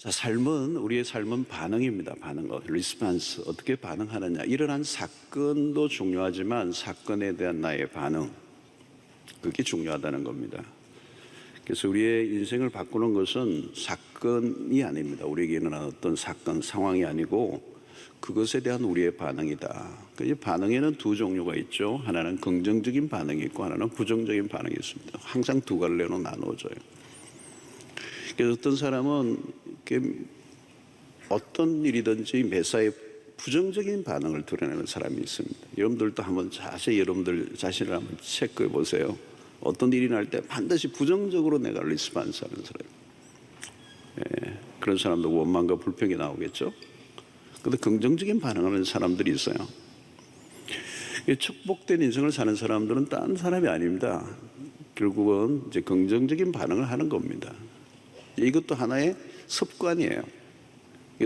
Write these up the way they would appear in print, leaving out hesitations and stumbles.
자, 우리의 삶은 반응입니다. 리스판스, 어떻게 반응하느냐. 일어난 사건도 중요하지만 사건에 대한 나의 반응, 그게 중요하다는 겁니다. 그래서 우리의 인생을 바꾸는 것은 사건이 아닙니다. 우리에게 일어난 어떤 사건, 상황이 아니고 그것에 대한 우리의 반응이다. 그 반응에는 두 종류가 있죠. 하나는 긍정적인 반응이 있고 하나는 부정적인 반응이 있습니다. 항상 두 갈래로 나누어져요. 그래서 어떤 사람은 어떤 일이든지 매사에 부정적인 반응을 드러내는 사람이 있습니다. 여러분들도 한번 자세히 여러분들 자신을 한번 체크해 보세요. 어떤 일이 날 때 반드시 부정적으로 내가 리스판스 하는 사람. 그런 사람도 원망과 불평이 나오겠죠. 그런데 긍정적인 반응하는 사람들이 있어요. 축복된 인생을 사는 사람들은 딴 사람이 아닙니다. 결국은 이제 긍정적인 반응을 하는 겁니다. 이것도 하나의 습관이에요.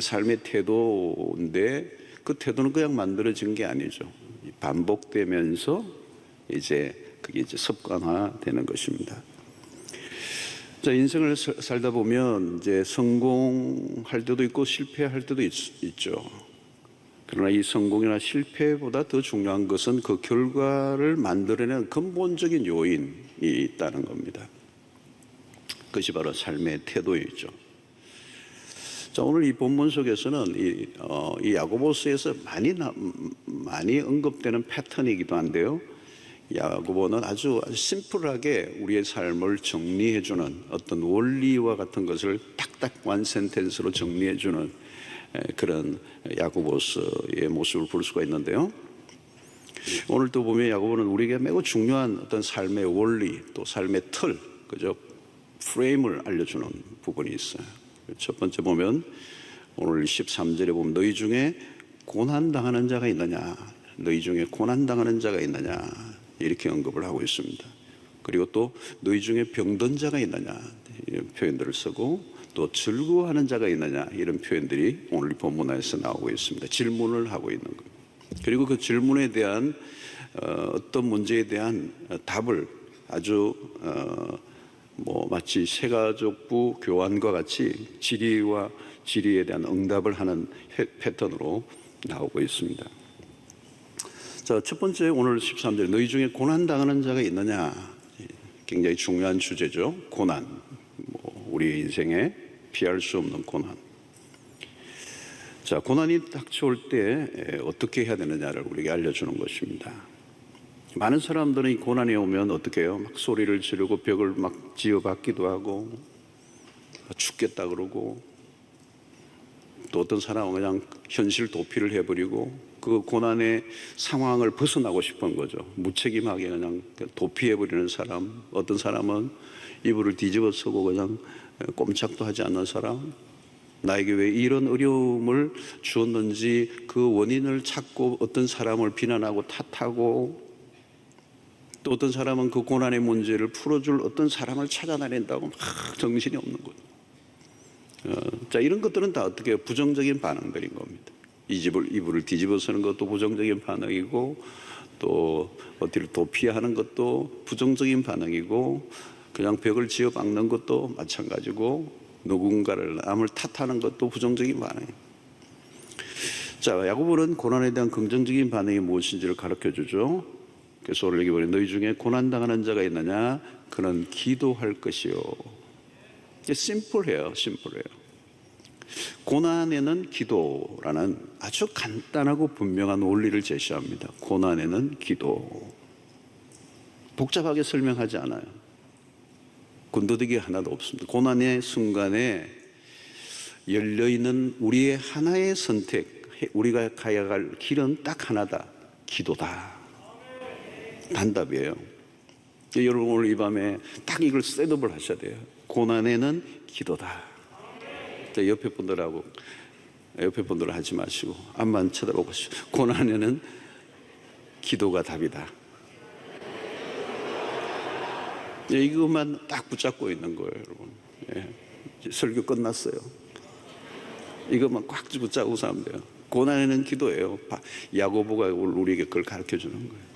삶의 태도인데 그 태도는 그냥 만들어진 게 아니죠. 반복되면서 그게 습관화되는 것입니다. 자, 인생을 살다 보면 성공할 때도 있고 실패할 때도 있죠. 그러나 이 성공이나 실패보다 더 중요한 것은 그 결과를 만들어내는 근본적인 요인이 있다는 겁니다. 그것이 바로 삶의 태도이죠. 자, 오늘 이 본문 속에서는 이 야고보서에서 많이 언급되는 패턴이기도 한데요. 야고보는 아주 심플하게 우리의 삶을 정리해주는 어떤 원리와 같은 것을 딱딱 원 센텐스로 정리해주는 그런 야고보서의 모습을 볼 수가 있는데요. 오늘 또 보면 야고보는 우리에게 매우 중요한 어떤 삶의 원리, 또 삶의 틀, 프레임을 알려주는 부분이 있어요. 첫 번째 보면 오늘 13절에 보면 너희 중에 고난당하는 자가 있느냐, 너희 중에 고난당하는 자가 있느냐 이렇게 언급을 하고 있습니다. 그리고 또 너희 중에 병든 자가 있느냐 이런 표현들을 쓰고 또 즐거워하는 자가 있느냐 이런 표현들이 오늘 본문에서 나오고 있습니다. 질문을 하고 있는 거예요. 그리고 그 질문에 대한 어떤 문제에 대한 답을 아주 마치 새가족부 교환과 같이 질의에 대한 응답을 하는 패턴으로 나오고 있습니다. 자, 첫 번째 오늘 13절 너희 중에 고난당하는 자가 있느냐, 굉장히 중요한 주제죠. 고난, 우리 인생에 피할 수 없는 고난. 자, 고난이 닥쳐올 때 어떻게 해야 되느냐를 우리에게 알려주는 것입니다. 많은 사람들은 이 고난이 오면 어떻게 해요? 막 소리를 지르고 벽을 막 지어박기도 하고 죽겠다 그러고, 또 어떤 사람은 그냥 현실 도피를 해버리고 그 고난의 상황을 벗어나고 싶은 거죠. 무책임하게 그냥 도피해버리는 사람, 어떤 사람은 이불을 뒤집어 쓰고 그냥 꼼짝도 하지 않는 사람, 나에게 왜 이런 어려움을 주었는지 그 원인을 찾고 어떤 사람을 비난하고 탓하고, 또 어떤 사람은 그 고난의 문제를 풀어줄 어떤 사람을 찾아다닌다고 막 정신이 없는 거예요. 자, 이런 것들은 다 어떻게 해요? 부정적인 반응들인 겁니다. 이불을 뒤집어 쓰는 것도 부정적인 반응이고, 또 어디를 도피하는 것도 부정적인 반응이고, 그냥 벽을 지어 박는 것도 마찬가지고, 누군가를 남을 탓하는 것도 부정적인 반응이에요. 자, 야고보는 고난에 대한 긍정적인 반응이 무엇인지를 가르쳐 주죠. 그래서 오늘 여기 보니 너희 중에 고난당하는 자가 있느냐, 그는 기도할 것이요. 심플해요. 고난에는 기도라는 아주 간단하고 분명한 원리를 제시합니다. 고난에는 기도. 복잡하게 설명하지 않아요. 군더더기 하나도 없습니다. 고난의 순간에 열려있는 우리의 하나의 선택, 우리가 가야 할 길은 딱 하나다. 기도다. 단답이에요. 여러분 오늘 이 밤에 딱 이걸 셋업을 하셔야 돼요. 고난에는 기도다. 옆에 분들 하지 마시고 앞만 쳐다보시오. 고난에는 기도가 답이다. 이것만 딱 붙잡고 있는 거예요, 여러분. 설교 끝났어요. 이것만 꽉 붙잡고 사면 돼요. 고난에는 기도예요. 야고보가 우리에게 그걸 가르쳐 주는 거예요.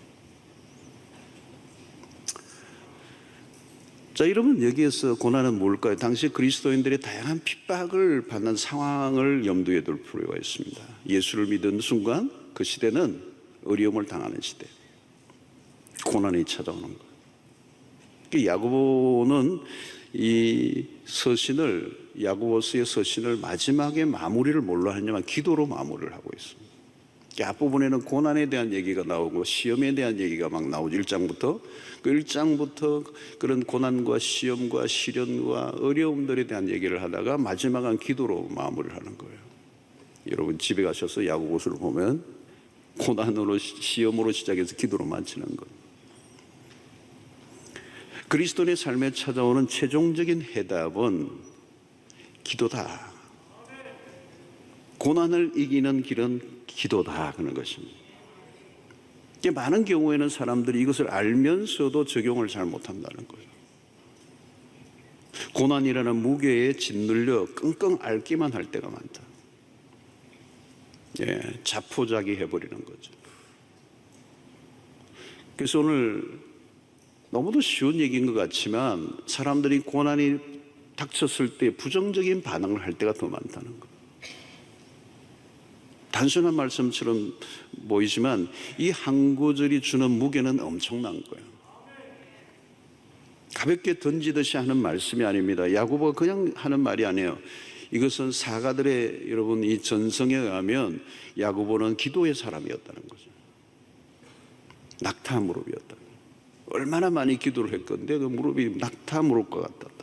자, 여러분, 여기에서 고난은 뭘까요? 당시 그리스도인들의 다양한 핍박을 받는 상황을 염두에 둘 필요가 있습니다. 예수를 믿은 순간 그 시대는 어려움을 당하는 시대, 고난이 찾아오는 거예요. 야고보는 이 서신을, 야고보서의 서신을 마지막에 마무리를 뭘로 하냐면 기도로 마무리를 하고 있습니다. 앞부분에는 고난에 대한 얘기가 나오고 시험에 대한 얘기가 막 나오죠. 1장부터. 그 1장부터 그런 고난과 시험과 시련과 어려움들에 대한 얘기를 하다가 마지막은 기도로 마무리를 하는 거예요. 여러분 집에 가셔서 야고보서를 보면 고난으로, 시험으로 시작해서 기도로 마치는 거예요. 그리스도인의 삶에 찾아오는 최종적인 해답은 기도다. 고난을 이기는 길은 기도다 하는 것입니다. 많은 경우에는 사람들이 이것을 알면서도 적용을 잘 못한다는 거예요. 고난이라는 무게에 짓눌려 끙끙 앓기만 할 때가 많다. 자포자기 해버리는 거죠. 그래서 오늘 너무도 쉬운 얘기인 것 같지만 사람들이 고난이 닥쳤을 때 부정적인 반응을 할 때가 더 많다는 거예요. 단순한 말씀처럼 보이지만 이 한 구절이 주는 무게는 엄청난 거예요. 가볍게 던지듯이 하는 말씀이 아닙니다. 야고보가 그냥 하는 말이 아니에요. 이것은 사가들의 여러분 이 전성에 의하면 야고보는 기도의 사람이었다는 거죠. 낙타 무릎이었다. 얼마나 많이 기도를 했건데 그 무릎이 낙타 무릎과 같았다.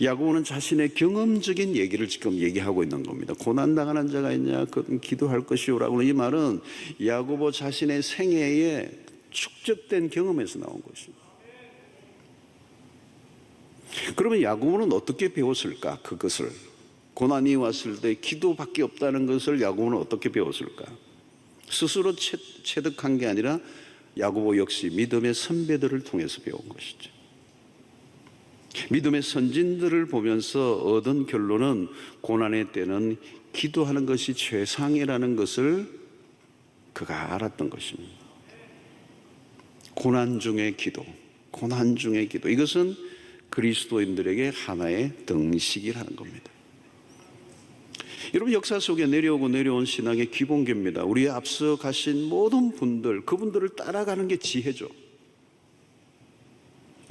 야고보는 자신의 경험적인 얘기를 지금 얘기하고 있는 겁니다. 고난당하는 자가 있냐? 그건 기도할 것이오라고. 이 말은 야고보 자신의 생애에 축적된 경험에서 나온 것입니다. 그러면 야고보는 어떻게 배웠을까? 그것을 고난이 왔을 때 기도밖에 없다는 것을 야고보는 어떻게 배웠을까? 스스로 체득한 게 아니라 야고보 역시 믿음의 선배들을 통해서 배운 것이죠. 믿음의 선진들을 보면서 얻은 결론은 고난의 때는 기도하는 것이 최상이라는 것을 그가 알았던 것입니다. 고난 중의 기도, 고난 중의 기도. 이것은 그리스도인들에게 하나의 등식이라는 겁니다. 여러분 역사 속에 내려온 신앙의 기본계입니다. 우리의 앞서 가신 모든 분들, 그분들을 따라가는 게 지혜죠.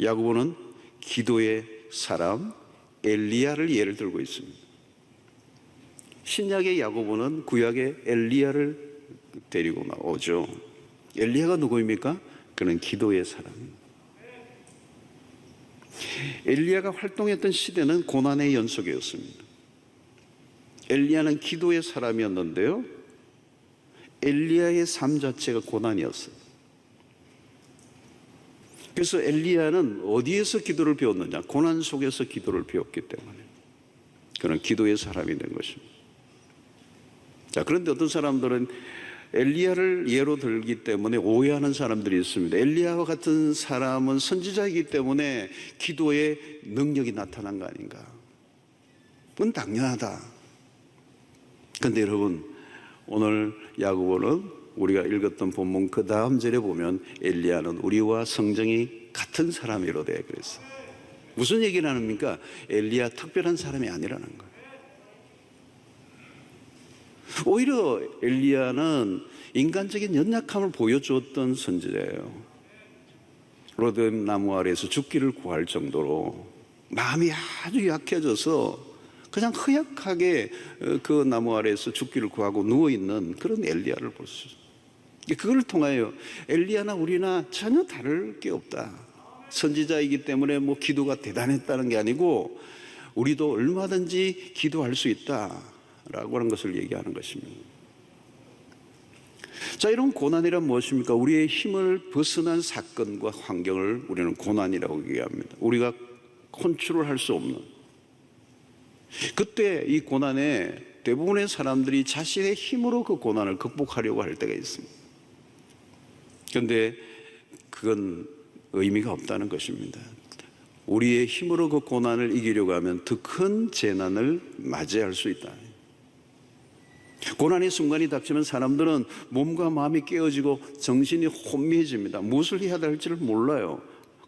야고보는 기도의 사람 엘리야를 예를 들고 있습니다. 신약의 야고보는 구약의 엘리야를 데리고 나오죠. 엘리야가 누구입니까? 그는 기도의 사람입니다. 엘리야가 활동했던 시대는 고난의 연속이었습니다. 엘리야는 기도의 사람이었는데요, 엘리야의 삶 자체가 고난이었어요. 그래서 엘리야는 어디에서 기도를 배웠느냐? 고난 속에서 기도를 배웠기 때문에 그는 기도의 사람이 된 것입니다. 자, 그런데 어떤 사람들은 엘리야를 예로 들기 때문에 오해하는 사람들이 있습니다. 엘리야와 같은 사람은 선지자이기 때문에 기도의 능력이 나타난 거 아닌가? 그건 당연하다. 그런데 여러분, 오늘 야고보는 우리가 읽었던 본문 그 다음 절에 보면 엘리야는 우리와 성정이 같은 사람이로 돼 그랬어요. 무슨 얘기를 합니까? 엘리야 특별한 사람이 아니라는 거예요. 오히려 엘리야는 인간적인 연약함을 보여주었던 선지자예요. 로뎀 나무 아래에서 죽기를 구할 정도로 마음이 아주 약해져서 그냥 허약하게 그 나무 아래에서 죽기를 구하고 누워있는 그런 엘리야를 볼 수 있어요. 그걸 통하여 엘리야나 우리나 전혀 다를 게 없다. 선지자이기 때문에 뭐 기도가 대단했다는 게 아니고 우리도 얼마든지 기도할 수 있다라고 하는 것을 얘기하는 것입니다. 자, 이런 고난이란 무엇입니까? 우리의 힘을 벗어난 사건과 환경을 우리는 고난이라고 얘기합니다. 우리가 컨트롤할 수 없는. 그때 이 고난에 대부분의 사람들이 자신의 힘으로 그 고난을 극복하려고 할 때가 있습니다. 그런데 그건 의미가 없다는 것입니다. 우리의 힘으로 그 고난을 이기려고 하면 더 큰 재난을 맞이할 수 있다. 고난의 순간이 닥치면 사람들은 몸과 마음이 깨어지고 정신이 혼미해집니다. 무엇을 해야 될지를 몰라요.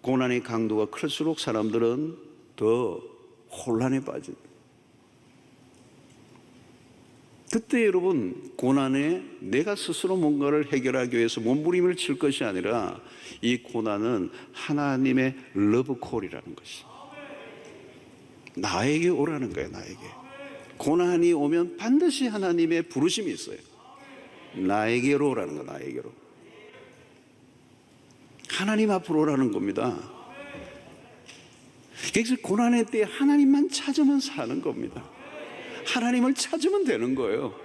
고난의 강도가 클수록 사람들은 더 혼란에 빠집니다. 그때 여러분, 고난에 내가 스스로 뭔가를 해결하기 위해서 몸부림을 칠 것이 아니라 이 고난은 하나님의 러브콜이라는 것이, 나에게 오라는 거예요. 나에게. 고난이 오면 반드시 하나님의 부르심이 있어요. 나에게로 오라는 거. 나에게로. 하나님 앞으로 오라는 겁니다. 그래서 고난의 때에 하나님만 찾으면 사는 겁니다. 하나님을 찾으면 되는 거예요.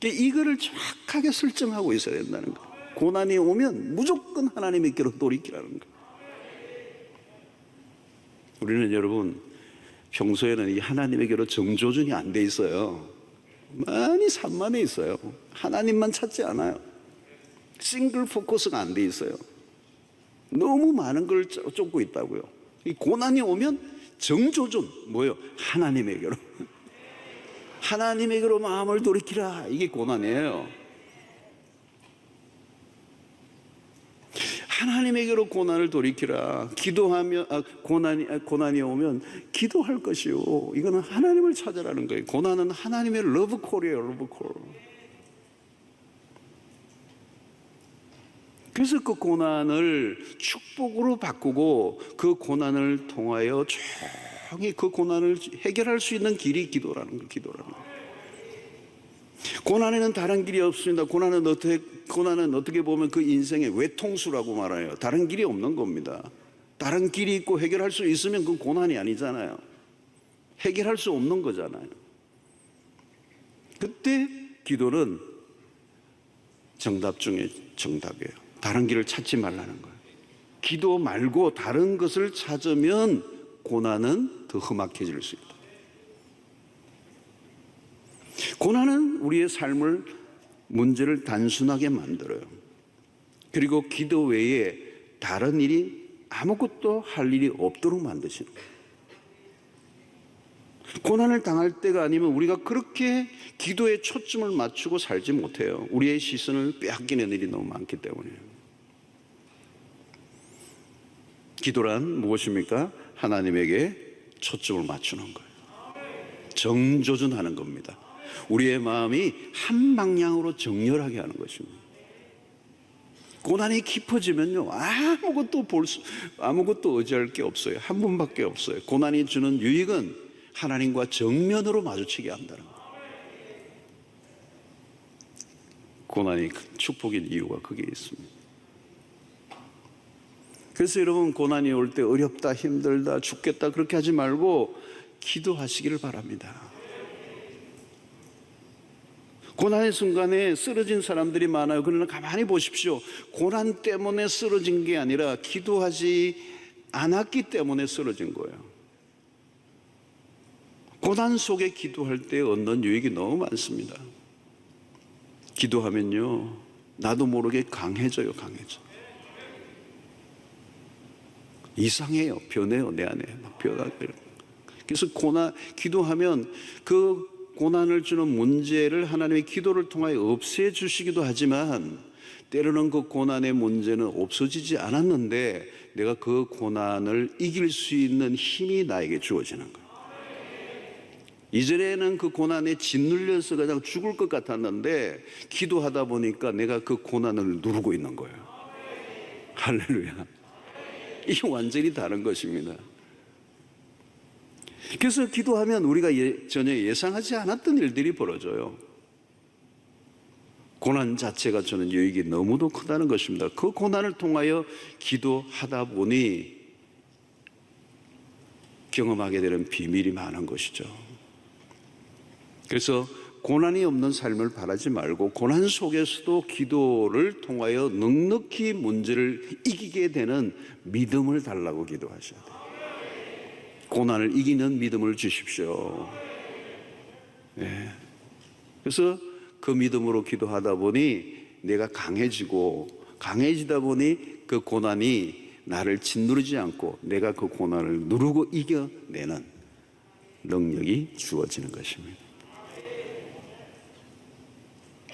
이거를 정확하게 설정하고 있어야 된다는 거예요. 고난이 오면 무조건 하나님에게로 돌이키라는 거예요. 우리는 여러분, 평소에는 이 하나님에게로 정조준이 안 돼 있어요. 많이 산만해 있어요. 하나님만 찾지 않아요. 싱글 포커스가 안 돼 있어요. 너무 많은 걸 쫓고 있다고요. 이 고난이 오면 정조준, 뭐예요? 하나님에게로. 하나님에게로 마음을 돌이키라. 이게 고난이에요. 하나님에게로 고난을 돌이키라. 기도하면 고난이 오면 기도할 것이요. 이거는 하나님을 찾으라는 거예요. 고난은 하나님의 러브콜이에요. 러브콜. 그래서 그 고난을 축복으로 바꾸고 그 고난을 통하여 조용히 그 고난을 해결할 수 있는 길이 기도라는 거예요. 기도라는 거예요. 고난에는 다른 길이 없습니다. 고난은 어떻게 보면 그 인생의 외통수라고 말해요. 다른 길이 없는 겁니다. 다른 길이 있고 해결할 수 있으면 그건 고난이 아니잖아요. 해결할 수 없는 거잖아요. 그때 기도는 정답 중에 정답이에요. 다른 길을 찾지 말라는 거예요. 기도 말고 다른 것을 찾으면 고난은 더 험악해질 수 있다. 고난은 우리의 삶을, 문제를 단순하게 만들어요. 그리고 기도 외에 다른 일이 아무것도 할 일이 없도록 만드시는 거예요. 고난을 당할 때가 아니면 우리가 그렇게 기도에 초점을 맞추고 살지 못해요. 우리의 시선을 빼앗기는 일이 너무 많기 때문이에요. 기도란 무엇입니까? 하나님에게 초점을 맞추는 거예요. 정조준하는 겁니다. 우리의 마음이 한 방향으로 정렬하게 하는 것입니다. 고난이 깊어지면요, 아무것도 의지할 게 없어요. 한 분밖에 없어요. 고난이 주는 유익은 하나님과 정면으로 마주치게 한다는 거예요. 고난이 축복인 이유가 그게 있습니다. 그래서 여러분, 고난이 올 때 어렵다, 힘들다, 죽겠다 그렇게 하지 말고 기도하시기를 바랍니다. 고난의 순간에 쓰러진 사람들이 많아요. 그러나 가만히 보십시오. 고난 때문에 쓰러진 게 아니라 기도하지 않았기 때문에 쓰러진 거예요. 고난 속에 기도할 때 얻는 유익이 너무 많습니다. 기도하면요, 나도 모르게 강해져요. 이상해요. 변해요. 내 안에 막 변하고. 그래서 기도하면 그 고난을 주는 문제를 하나님의 기도를 통하여 없애주시기도 하지만, 때로는 그 고난의 문제는 없어지지 않았는데 내가 그 고난을 이길 수 있는 힘이 나에게 주어지는 거예요. 이전에는 그 고난에 짓눌려서 그냥 죽을 것 같았는데 기도하다 보니까 내가 그 고난을 누르고 있는 거예요. 할렐루야. 이게 완전히 다른 것입니다. 그래서 기도하면 우리가 전혀 예상하지 않았던 일들이 벌어져요. 고난 자체가 저는 유익이 너무도 크다는 것입니다. 그 고난을 통하여 기도하다 보니 경험하게 되는 비밀이 많은 것이죠. 그래서 고난이 없는 삶을 바라지 말고 고난 속에서도 기도를 통하여 넉넉히 문제를 이기게 되는 믿음을 달라고 기도하셔야 돼요. 고난을 이기는 믿음을 주십시오. 네. 그래서 그 믿음으로 기도하다 보니 내가 강해지다 보니 그 고난이 나를 짓누르지 않고 내가 그 고난을 누르고 이겨내는 능력이 주어지는 것입니다.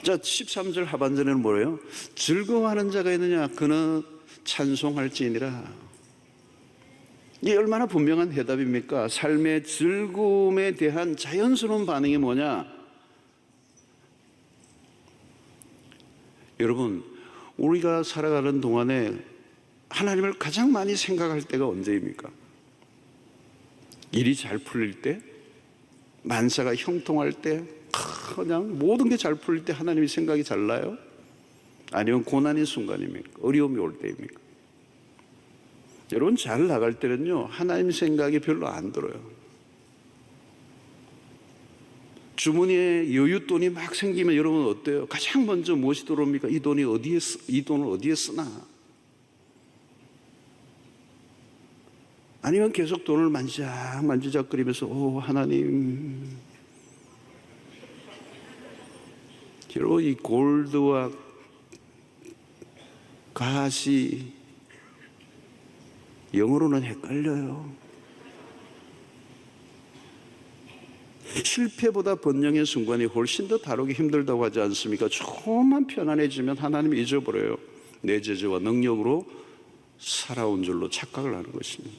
자, 13절 하반절에는 뭐래요? 즐거워하는 자가 있느냐? 그는 찬송할지니라. 이게 얼마나 분명한 해답입니까? 삶의 즐거움에 대한 자연스러운 반응이 뭐냐? 여러분, 우리가 살아가는 동안에 하나님을 가장 많이 생각할 때가 언제입니까? 일이 잘 풀릴 때? 만사가 형통할 때? 그냥 모든 게 잘 풀릴 때 하나님이 생각이 잘 나요? 아니면 고난의 순간입니까? 어려움이 올 때입니까? 여러분, 잘 나갈 때는요, 하나님 생각이 별로 안 들어요. 주머니에 여윳돈이 막 생기면 여러분 어때요? 가장 먼저 무엇이 들어옵니까? 이 돈을 어디에 쓰나? 아니면 계속 돈을 만지작거리면서 하나님, 여러분, 이 골드와 가시, 영어로는 헷갈려요. 실패보다 번영의 순간이 훨씬 더 다루기 힘들다고 하지 않습니까? 조금만 편안해지면 하나님이 잊어버려요. 내 제재와 능력으로 살아온 줄로 착각을 하는 것입니다.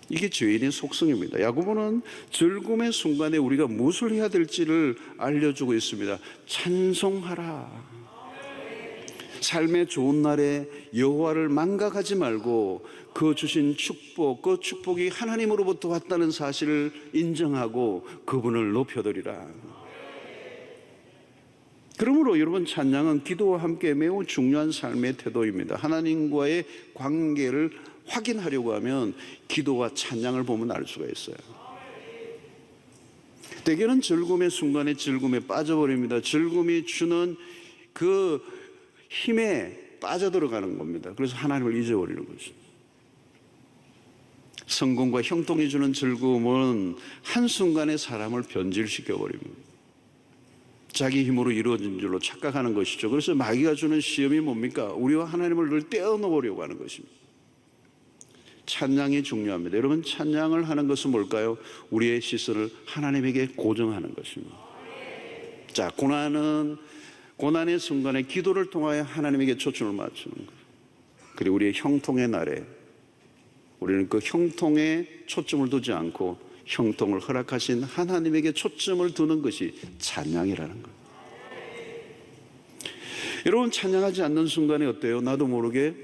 이게 죄인의 속성입니다. 야고보는 즐거움의 순간에 우리가 무엇을 해야 될지를 알려주고 있습니다. 찬송하라. 삶의 좋은 날에 여호와를 망각하지 말고 그 주신 축복, 그 축복이 하나님으로부터 왔다는 사실을 인정하고 그분을 높여드리라. 그러므로 여러분, 찬양은 기도와 함께 매우 중요한 삶의 태도입니다. 하나님과의 관계를 확인하려고 하면 기도와 찬양을 보면 알 수가 있어요. 대개는 즐거움의 순간에 즐거움에 빠져버립니다. 즐거움이 주는 그 힘에 빠져들어가는 겁니다. 그래서 하나님을 잊어버리는 거죠. 성공과 형통이 주는 즐거움은 한순간에 사람을 변질시켜버립니다. 자기 힘으로 이루어진 줄로 착각하는 것이죠. 그래서 마귀가 주는 시험이 뭡니까? 우리와 하나님을 늘 떼어놓으려고 하는 것입니다. 찬양이 중요합니다. 여러분, 찬양을 하는 것은 뭘까요? 우리의 시선을 하나님에게 고정하는 것입니다. 자, 고난의 순간에 기도를 통하여 하나님에게 초점을 맞추는 거예요. 그리고 우리의 형통의 날에 우리는 그 형통에 초점을 두지 않고 형통을 허락하신 하나님에게 초점을 두는 것이 찬양이라는 거예요. 여러분, 찬양하지 않는 순간에 어때요? 나도 모르게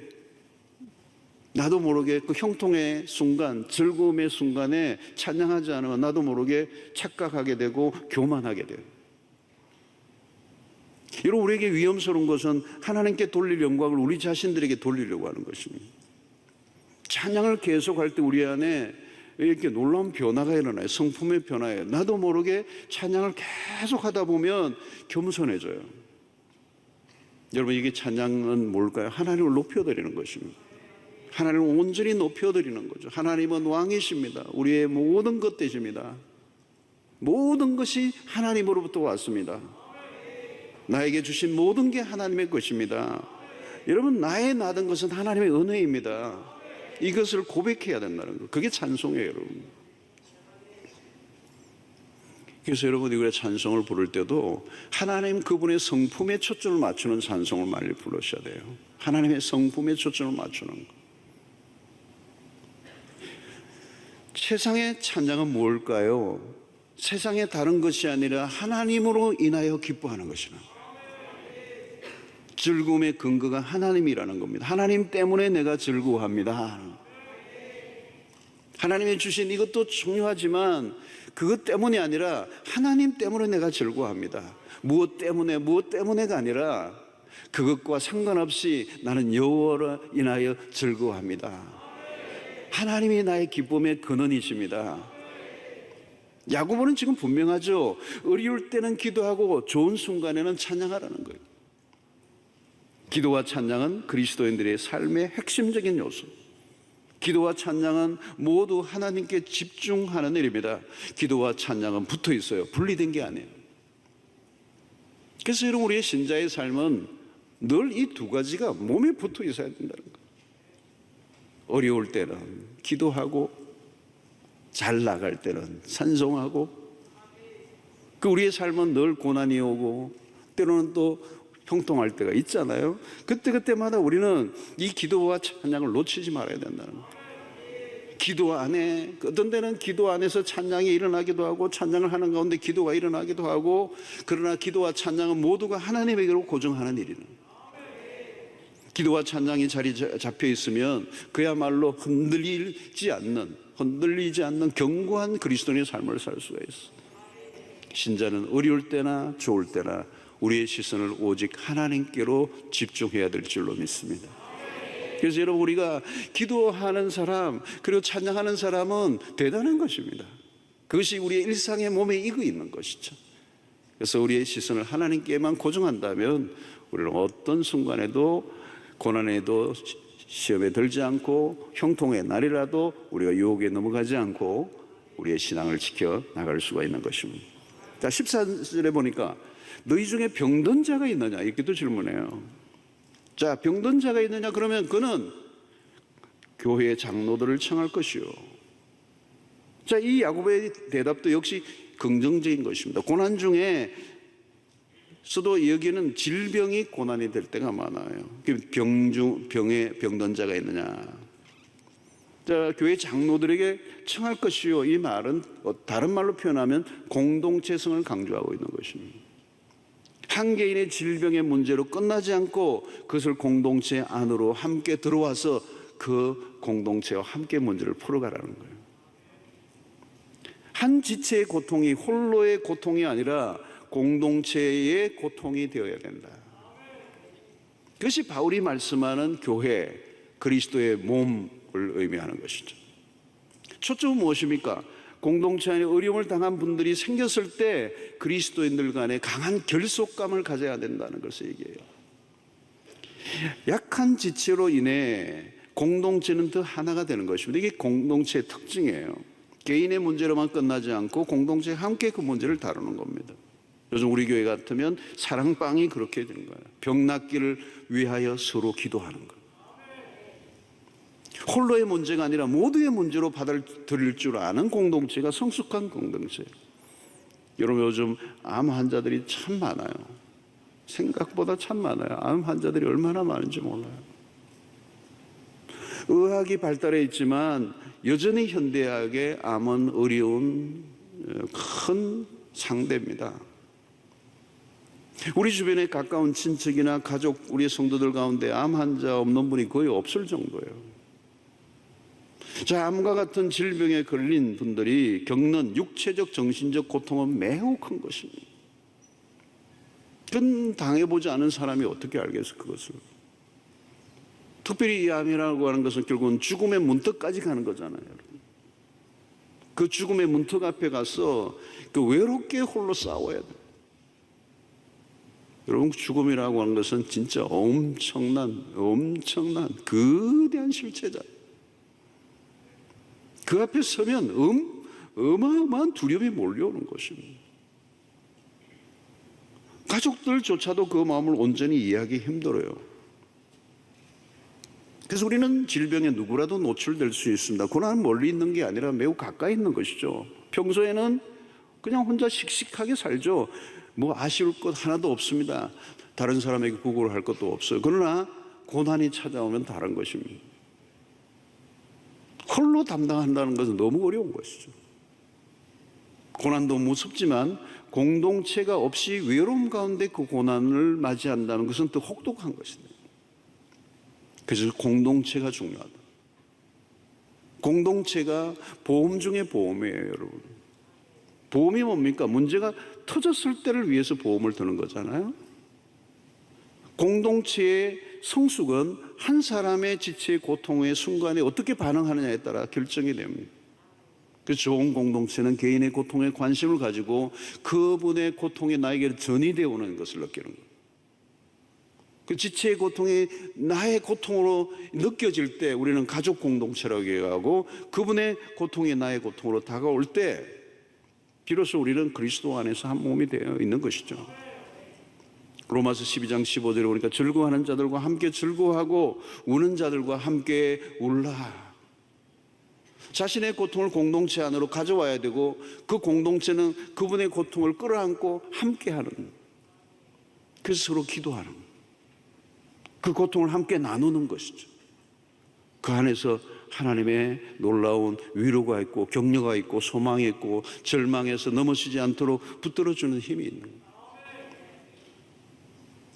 그 형통의 순간, 즐거움의 순간에 찬양하지 않으면 나도 모르게 착각하게 되고 교만하게 돼요. 여러분, 우리에게 위험스러운 것은 하나님께 돌릴 영광을 우리 자신들에게 돌리려고 하는 것입니다. 찬양을 계속할 때 우리 안에 이렇게 놀라운 변화가 일어나요. 성품의 변화예요. 나도 모르게 찬양을 계속 하다 보면 겸손해져요. 여러분, 이게 찬양은 뭘까요? 하나님을 높여드리는 것입니다. 하나님을 온전히 높여드리는 거죠. 하나님은 왕이십니다. 우리의 모든 것 되십니다. 모든 것이 하나님으로부터 왔습니다. 나에게 주신 모든 게 하나님의 것입니다. 여러분, 나의 나던 것은 하나님의 은혜입니다. 이것을 고백해야 된다는 거. 그게 찬송이에요, 여러분. 그래서 여러분, 우리가 찬송을 부를 때도 하나님 그분의 성품에 초점을 맞추는 찬송을 많이 부르셔야 돼요. 하나님의 성품에 초점을 맞추는 거. 세상의 찬양은 뭘까요? 세상의 다른 것이 아니라 하나님으로 인하여 기뻐하는 것이라. 즐거움의 근거가 하나님이라는 겁니다. 하나님 때문에 내가 즐거워합니다. 하나님이 주신 이것도 중요하지만 그것 때문이 아니라 하나님 때문에 내가 즐거워합니다. 무엇 때문에가 아니라 그것과 상관없이 나는 여호와로 인하여 즐거워합니다. 하나님이 나의 기쁨의 근원이십니다. 야고보는 지금 분명하죠. 어려울 때는 기도하고 좋은 순간에는 찬양하라는 거예요. 기도와 찬양은 그리스도인들의 삶의 핵심적인 요소. 기도와 찬양은 모두 하나님께 집중하는 일입니다. 기도와 찬양은 붙어 있어요. 분리된 게 아니에요. 그래서 여러분, 우리의 신자의 삶은 늘 이 두 가지가 몸에 붙어 있어야 된다는 거예요. 어려울 때는 기도하고 잘 나갈 때는 찬송하고, 그 우리의 삶은 늘 고난이 오고 때로는 또 형통할 때가 있잖아요. 그때마다 우리는 이 기도와 찬양을 놓치지 말아야 된다는 거예요. 기도 안에, 어떤 때는 기도 안에서 찬양이 일어나기도 하고 찬양을 하는 가운데 기도가 일어나기도 하고, 그러나 기도와 찬양은 모두가 하나님에게로 고정하는 일이는, 기도와 찬양이 자리 잡혀 있으면 그야말로 흔들리지 않는 견고한 그리스도인의 삶을 살 수가 있어. 신자는 어려울 때나 좋을 때나 우리의 시선을 오직 하나님께로 집중해야 될 줄로 믿습니다. 그래서 여러분, 우리가 기도하는 사람 그리고 찬양하는 사람은 대단한 것입니다. 그것이 우리의 일상의 몸에 익어 있는 것이죠. 그래서 우리의 시선을 하나님께만 고정한다면 우리는 어떤 순간에도, 고난에도, 시험에 들지 않고, 형통의 날이라도 우리가 유혹에 넘어가지 않고 우리의 신앙을 지켜 나갈 수가 있는 것입니다. 자, 14절에 보니까 너희 중에 병든 자가 있느냐, 이렇게도 질문해요. 자, 병든 자가 있느냐, 그러면 그는 교회의 장로들을 청할 것이요. 자, 이 야곱의 대답도 역시 긍정적인 것입니다. 고난 중에 서도 여기는 질병이 고난이 될 때가 많아요. 병든 자가 있느냐. 자, 교회 장로들에게 청할 것이요. 이 말은 다른 말로 표현하면 공동체성을 강조하고 있는 것입니다. 한 개인의 질병의 문제로 끝나지 않고 그것을 공동체 안으로 함께 들어와서 그 공동체와 함께 문제를 풀어가라는 거예요. 한 지체의 고통이 홀로의 고통이 아니라 공동체의 고통이 되어야 된다. 그것이 바울이 말씀하는 교회, 그리스도의 몸을 의미하는 것이죠. 초점은 무엇입니까? 공동체 안에 어려움을 당한 분들이 생겼을 때 그리스도인들 간에 강한 결속감을 가져야 된다는 것을 얘기해요. 약한 지체로 인해 공동체는 더 하나가 되는 것입니다. 이게 공동체의 특징이에요. 개인의 문제로만 끝나지 않고 공동체에 함께 그 문제를 다루는 겁니다. 요즘 우리 교회 같으면 사랑방이 그렇게 된 거예요. 병 낫기를 위하여 서로 기도하는 거예요. 홀로의 문제가 아니라 모두의 문제로 받아들일 줄 아는 공동체가 성숙한 공동체예요. 여러분, 요즘 암 환자들이 참 많아요. 생각보다 참 많아요. 암 환자들이 얼마나 많은지 몰라요. 의학이 발달해 있지만 여전히 현대의학의 암은 어려운 큰 상대입니다. 우리 주변에 가까운 친척이나 가족, 우리 성도들 가운데 암 환자 없는 분이 거의 없을 정도예요. 자, 암과 같은 질병에 걸린 분들이 겪는 육체적, 정신적 고통은 매우 큰 것입니다. 그건 당해보지 않은 사람이 어떻게 알겠어, 그것을. 특별히 이 암이라고 하는 것은 결국은 죽음의 문턱까지 가는 거잖아요. 그 죽음의 문턱 앞에 가서 그 외롭게 홀로 싸워야 돼요. 여러분, 죽음이라고 하는 것은 진짜 엄청난 거대한 실체잖아요. 그 앞에 서면 어마어마한 두려움이 몰려오는 것입니다. 가족들조차도 그 마음을 온전히 이해하기 힘들어요. 그래서 우리는 질병에 누구라도 노출될 수 있습니다. 고난은 멀리 있는 게 아니라 매우 가까이 있는 것이죠. 평소에는 그냥 혼자 씩씩하게 살죠. 뭐 아쉬울 것 하나도 없습니다. 다른 사람에게 구걸을 할 것도 없어요. 그러나 고난이 찾아오면 다른 것입니다. 홀로 담당한다는 것은 너무 어려운 것이죠. 고난도 무섭지만 공동체가 없이 외로움 가운데 그 고난을 맞이한다는 것은 더 혹독한 것입니다. 그래서 공동체가 중요하다. 공동체가 보험 중에 보험이에요, 여러분. 보험이 뭡니까? 문제가 터졌을 때를 위해서 보험을 드는 거잖아요. 공동체의 성숙은 한 사람의 지체의 고통의 순간에 어떻게 반응하느냐에 따라 결정이 됩니다. 그래서 좋은 공동체는 개인의 고통에 관심을 가지고 그분의 고통이 나에게 전이되어 오는 것을 느끼는 거예요. 그 지체의 고통이 나의 고통으로 느껴질 때 우리는 가족 공동체라고 얘기하고, 그분의 고통이 나의 고통으로 다가올 때 비로소 우리는 그리스도 안에서 한 몸이 되어 있는 것이죠. 로마서 12장 15절에 보니까 즐거워하는 자들과 함께 즐거워하고 우는 자들과 함께 울라. 자신의 고통을 공동체 안으로 가져와야 되고, 그 공동체는 그분의 고통을 끌어안고 함께하는, 그래서 서로 기도하는 거예요. 그 고통을 함께 나누는 것이죠. 그 안에서 하나님의 놀라운 위로가 있고 격려가 있고 소망이 있고 절망에서 넘어지지 않도록 붙들어주는 힘이 있는 거예요.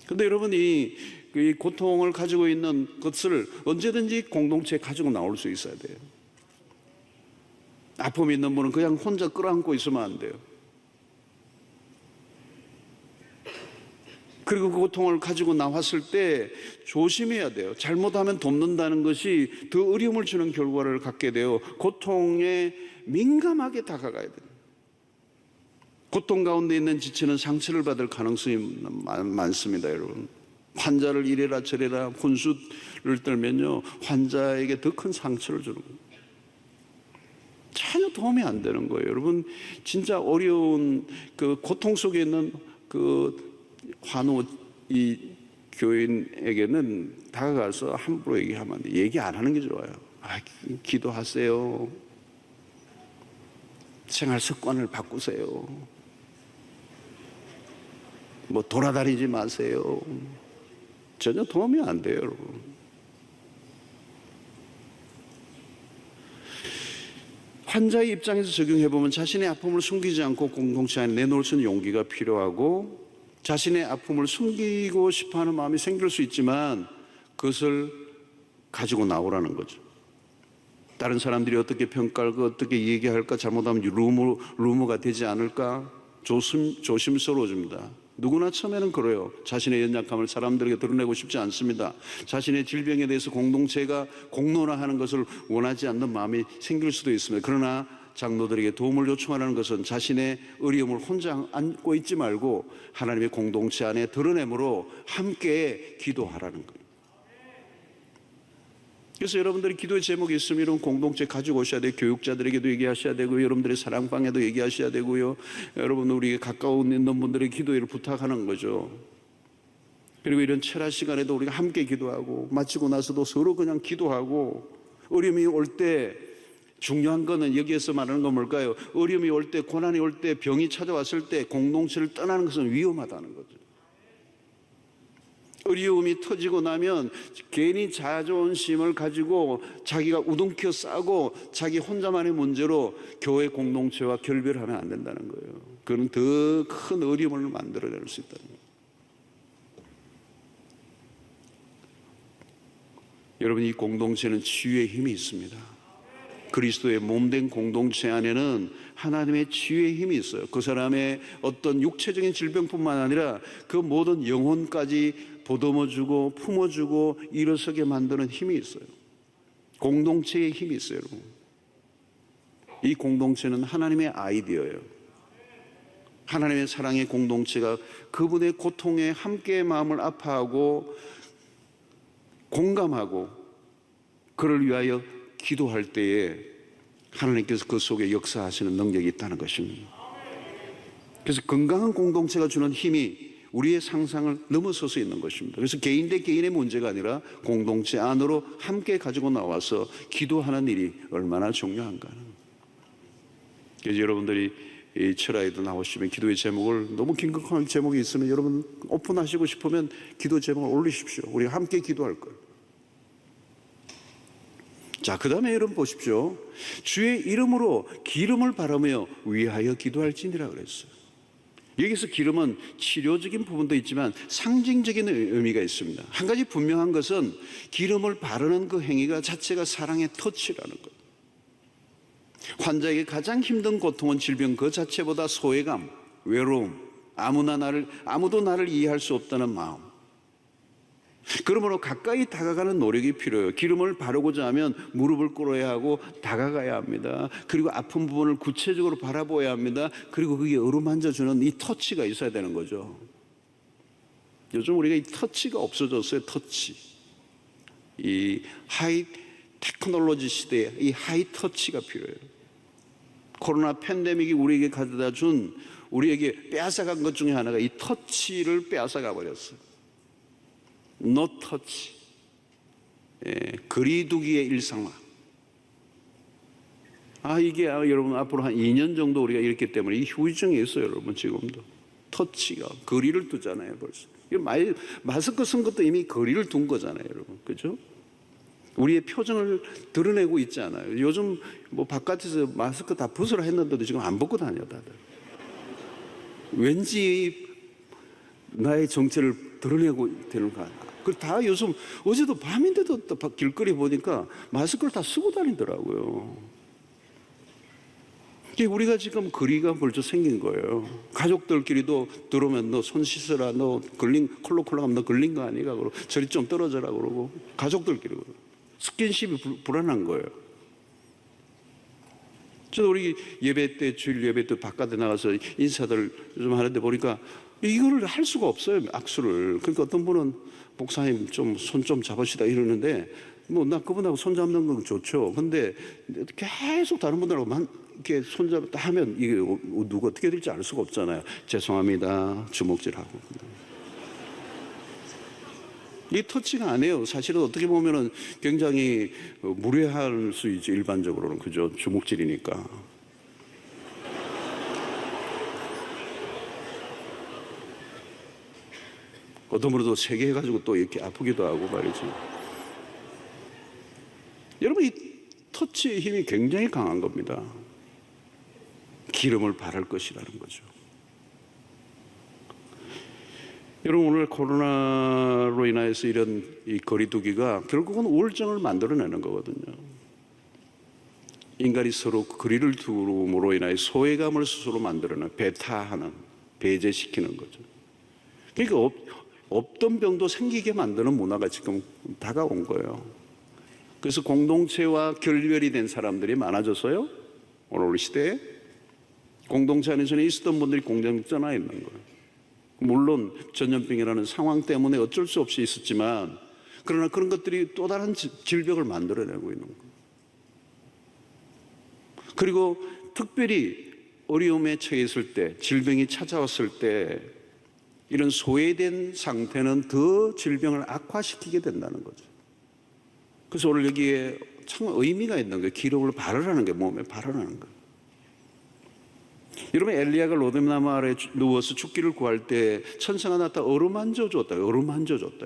그런데 여러분이 이 고통을 가지고 있는 것을 언제든지 공동체에 가지고 나올 수 있어야 돼요. 아픔이 있는 분은 그냥 혼자 끌어안고 있으면 안 돼요. 그리고 그 고통을 가지고 나왔을 때 조심해야 돼요. 잘못하면 돕는다는 것이 더 어려움을 주는 결과를 갖게 돼요. 고통에 민감하게 다가가야 돼요. 고통 가운데 있는 지체는 상처를 받을 가능성이 많습니다, 여러분. 환자를 이래라 저래라 훈수를 떨면요, 환자에게 더 큰 상처를 주는 거예요. 전혀 도움이 안 되는 거예요. 여러분, 진짜 어려운 그 고통 속에 있는 그 환우 이 교인에게는 다가가서 함부로 얘기하면 안 돼. 얘기 안 하는 게 좋아요. 기도하세요. 생활 습관을 바꾸세요. 뭐 돌아다니지 마세요. 전혀 도움이 안 돼요, 여러분. 환자의 입장에서 적용해보면 자신의 아픔을 숨기지 않고 공동체 안에 내놓을 수 있는 용기가 필요하고, 자신의 아픔을 숨기고 싶어하는 마음이 생길 수 있지만 그것을 가지고 나오라는 거죠. 다른 사람들이 어떻게 평가할까, 어떻게 얘기할까, 잘못하면 루머가 되지 않을까 조심스러워집니다. 누구나 처음에는 그래요. 자신의 연약함을 사람들에게 드러내고 싶지 않습니다. 자신의 질병에 대해서 공동체가 공론화하는 것을 원하지 않는 마음이 생길 수도 있습니다. 그러나 장로들에게 도움을 요청하는 것은 자신의 어려움을 혼자 안고 있지 말고 하나님의 공동체 안에 드러내므로 함께 기도하라는 거예요. 그래서 여러분들이 기도의 제목이 있으면 이런 공동체 가지고 오셔야 돼요. 교육자들에게도 얘기하셔야 되고요. 여러분들의 사랑방에도 얘기하셔야 되고요. 여러분, 우리 가까운 있는 분들의 기도를 부탁하는 거죠. 그리고 이런 철야 시간에도 우리가 함께 기도하고 마치고 나서도 서로 그냥 기도하고, 어려움이 올 때 중요한 거는 여기에서 말하는 건 뭘까요? 어려움이 올 때, 고난이 올 때, 병이 찾아왔을 때 공동체를 떠나는 것은 위험하다는 거죠. 어려움이 터지고 나면 괜히 자존심을 가지고 자기가 우동켜 싸고 자기 혼자만의 문제로 교회 공동체와 결별하면 안 된다는 거예요. 그건 더 큰 어려움을 만들어낼 수 있다는 거예요. 여러분, 이 공동체는 치유의 힘이 있습니다. 그리스도의 몸된 공동체 안에는 하나님의 치유의 힘이 있어요. 그 사람의 어떤 육체적인 질병뿐만 아니라 그 모든 영혼까지 보듬어주고 품어주고 일어서게 만드는 힘이 있어요. 공동체의 힘이 있어요, 여러분. 이 공동체는 하나님의 아이디어예요. 하나님의 사랑의 공동체가 그분의 고통에 함께 마음을 아파하고 공감하고 그를 위하여 기도할 때에 하나님께서 그 속에 역사하시는 능력이 있다는 것입니다. 그래서 건강한 공동체가 주는 힘이 우리의 상상을 넘어서서 있는 것입니다. 그래서 개인 대 개인의 문제가 아니라 공동체 안으로 함께 가지고 나와서 기도하는 일이 얼마나 중요한가. 그래서 여러분들이 이 철야에도 나오시면 기도의 제목을, 너무 긴급한 제목이 있으면 여러분 오픈하시고 싶으면 기도 제목을 올리십시오. 우리가 함께 기도할 거예요. 자, 그 다음에 여러분 보십시오. 주의 이름으로 기름을 바르며 위하여 기도할지니라 그랬어요. 여기서 기름은 치료적인 부분도 있지만 상징적인 의미가 있습니다. 한 가지 분명한 것은 기름을 바르는 그 행위가 자체가 사랑의 터치라는 거예요. 환자에게 가장 힘든 고통은 질병 그 자체보다 소외감, 외로움, 아무도 나를 이해할 수 없다는 마음. 그러므로 가까이 다가가는 노력이 필요해요. 기름을 바르고자 하면 무릎을 꿇어야 하고 다가가야 합니다. 그리고 아픈 부분을 구체적으로 바라보아야 합니다. 그리고 그게 어루만져주는 이 터치가 있어야 되는 거죠. 요즘 우리가 이 터치가 없어졌어요. 터치. 이 하이 테크놀로지 시대에 이 하이 터치가 필요해요. 코로나 팬데믹이 우리에게 가져다 준, 우리에게 빼앗아간 것 중에 하나가 이 터치를 빼앗아가 버렸어요. No touch. 거리두기의 일상화. 이게 여러분 앞으로 한 2년 정도 우리가 이렇기 때문에 이 후유증이 있어요, 여러분. 지금도 터치가 거리를 두잖아요. 벌써 마스크 쓴 것도 이미 거리를 둔 거잖아요, 여러분. 그죠? 우리의 표정을 드러내고 있지 않아요. 요즘 뭐 바깥에서 마스크 다 벗으라 했는데도 지금 안 벗고 다녀 다들. 왠지 나의 정체를 드러내고 되는 거 아니야. 다 요즘 어제도 밤인데도 또 길거리 보니까 마스크를 다 쓰고 다니더라고요. 이게 우리가 지금 거리가 벌써 생긴 거예요. 가족들끼리도 들어오면 너 손 씻어라, 너 콜록콜록하면 너 걸린 거 아니가 그러고 저리 좀 떨어져라 그러고 가족들끼리 스킨십이 불안한 거예요. 저도 우리 예배 때 주일 예배 때 바깥에 나가서 인사들 좀 하는데 보니까 이거를 할 수가 없어요, 악수를. 그러니까 어떤 분은 목사님 좀 손 좀 잡으시다 이러는데 뭐 나 그분하고 손 잡는 건 좋죠. 근데 계속 다른 분들하고 이렇게 손 잡았다 하면 이게 누가 어떻게 될지 알 수가 없잖아요. 죄송합니다. 주먹질하고. 이 터치가 아니에요. 사실은 어떻게 보면은 굉장히 무례할 수 있죠. 일반적으로는. 그죠? 주먹질이니까. 어떤 분은 또 세게 해가지고 또 이렇게 아프기도 하고 말이죠. 여러분, 이 터치의 힘이 굉장히 강한 겁니다. 기름을 바를 것이라는 거죠. 여러분, 오늘 코로나로 인해서 이런 이 거리두기가 결국은 우울증을 만들어내는 거거든요. 인간이 서로 거리를 두므로 인하여 소외감을 스스로 만들어내는, 배타하는, 배제시키는 거죠. 그러니까 없던 병도 생기게 만드는 문화가 지금 다가온 거예요. 그래서 공동체와 결별이 된 사람들이 많아져서요, 오늘 시대에 공동체 안에서는 있었던 분들이 공장전화 있는 거예요. 물론 전염병이라는 상황 때문에 어쩔 수 없이 있었지만, 그러나 그런 것들이 또 다른 질병을 만들어내고 있는 거예요. 그리고 특별히 어려움에 처해 있을 때, 질병이 찾아왔을 때 이런 소외된 상태는 더 질병을 악화시키게 된다는 거죠. 그래서 오늘 여기에 참 의미가 있는 거예요. 기름을 바르라는 게, 몸에 바르라는 거예요. 여러분, 엘리야가 로뎀나무 아래 누워서 죽기를 구할 때 천사가 나타나 어루만져 줬다. 어루만져 줬다.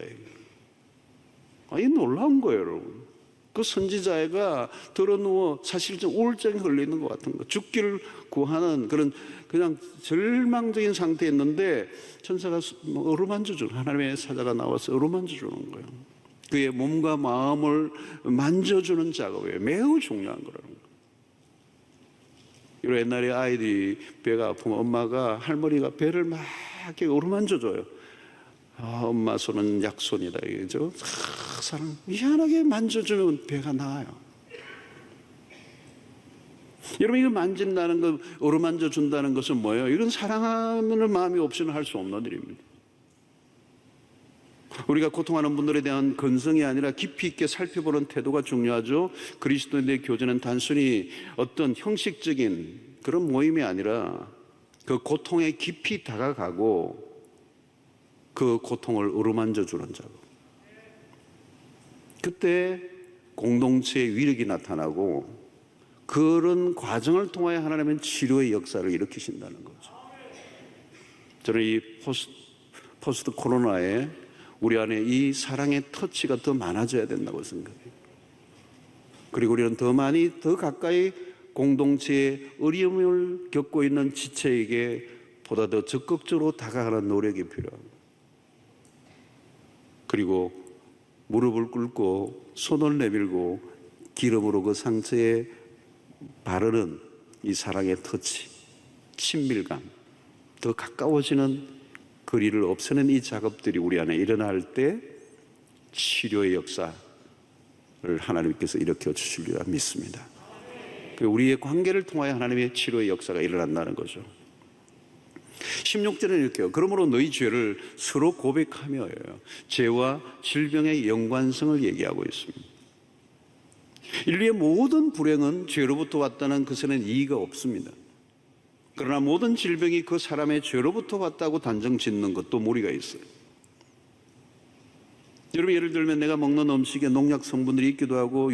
이 놀라운 거예요, 여러분. 그 선지자애가 들어누워 사실 좀 우울증에 걸리는 것 같은 거. 죽기를 구하는 그런 그냥 절망적인 상태였는데 천사가 어루만져 주는, 하나님의 사자가 나와서 어루만져 주는 거예요. 그의 몸과 마음을 만져주는 작업이에요. 매우 중요한 거라는 거예요. 그리고 옛날에 아이들이 배가 아프면 엄마가, 할머니가 배를 막 이렇게 어루만져줘요. 엄마 손은 약손이다. 이죠. 사랑, 미안하게 만져주면 배가 나아요. 여러분, 이거 만진다는 거, 어루만져준다는 것은 뭐예요? 이건 사랑하는 마음이 없이는 할 수 없는 일입니다. 우리가 고통하는 분들에 대한 건성이 아니라 깊이 있게 살펴보는 태도가 중요하죠. 그리스도인의 교제는 단순히 어떤 형식적인 그런 모임이 아니라 그 고통에 깊이 다가가고 그 고통을 어루만져 주는 작업. 그때 공동체의 위력이 나타나고 그런 과정을 통하여 하나님은 치료의 역사를 일으키신다는 거죠. 저는 이 포스트 코로나에 우리 안에 이 사랑의 터치가 더 많아져야 된다고 생각해요. 그리고 우리는 더 많이, 더 가까이 공동체의 어려움을 겪고 있는 지체에게 보다 더 적극적으로 다가가는 노력이 필요합니다. 그리고 무릎을 꿇고 손을 내밀고 기름으로 그 상처에 바르는 이 사랑의 터치, 친밀감, 더 가까워지는 거리를 없애는 이 작업들이 우리 안에 일어날 때 치료의 역사를 하나님께서 일으켜 주시리라 믿습니다. 우리의 관계를 통하여 하나님의 치료의 역사가 일어난다는 거죠. 16절에는 이렇게요. 그러므로 너희 죄를 서로 고백하며요. 죄와 질병의 연관성을 얘기하고 있습니다. 인류의 모든 불행은 죄로부터 왔다는 것에는 이의가 없습니다. 그러나 모든 질병이 그 사람의 죄로부터 왔다고 단정 짓는 것도 무리가 있어요. 여러분, 예를 들면 내가 먹는 음식에 농약 성분들이 있기도 하고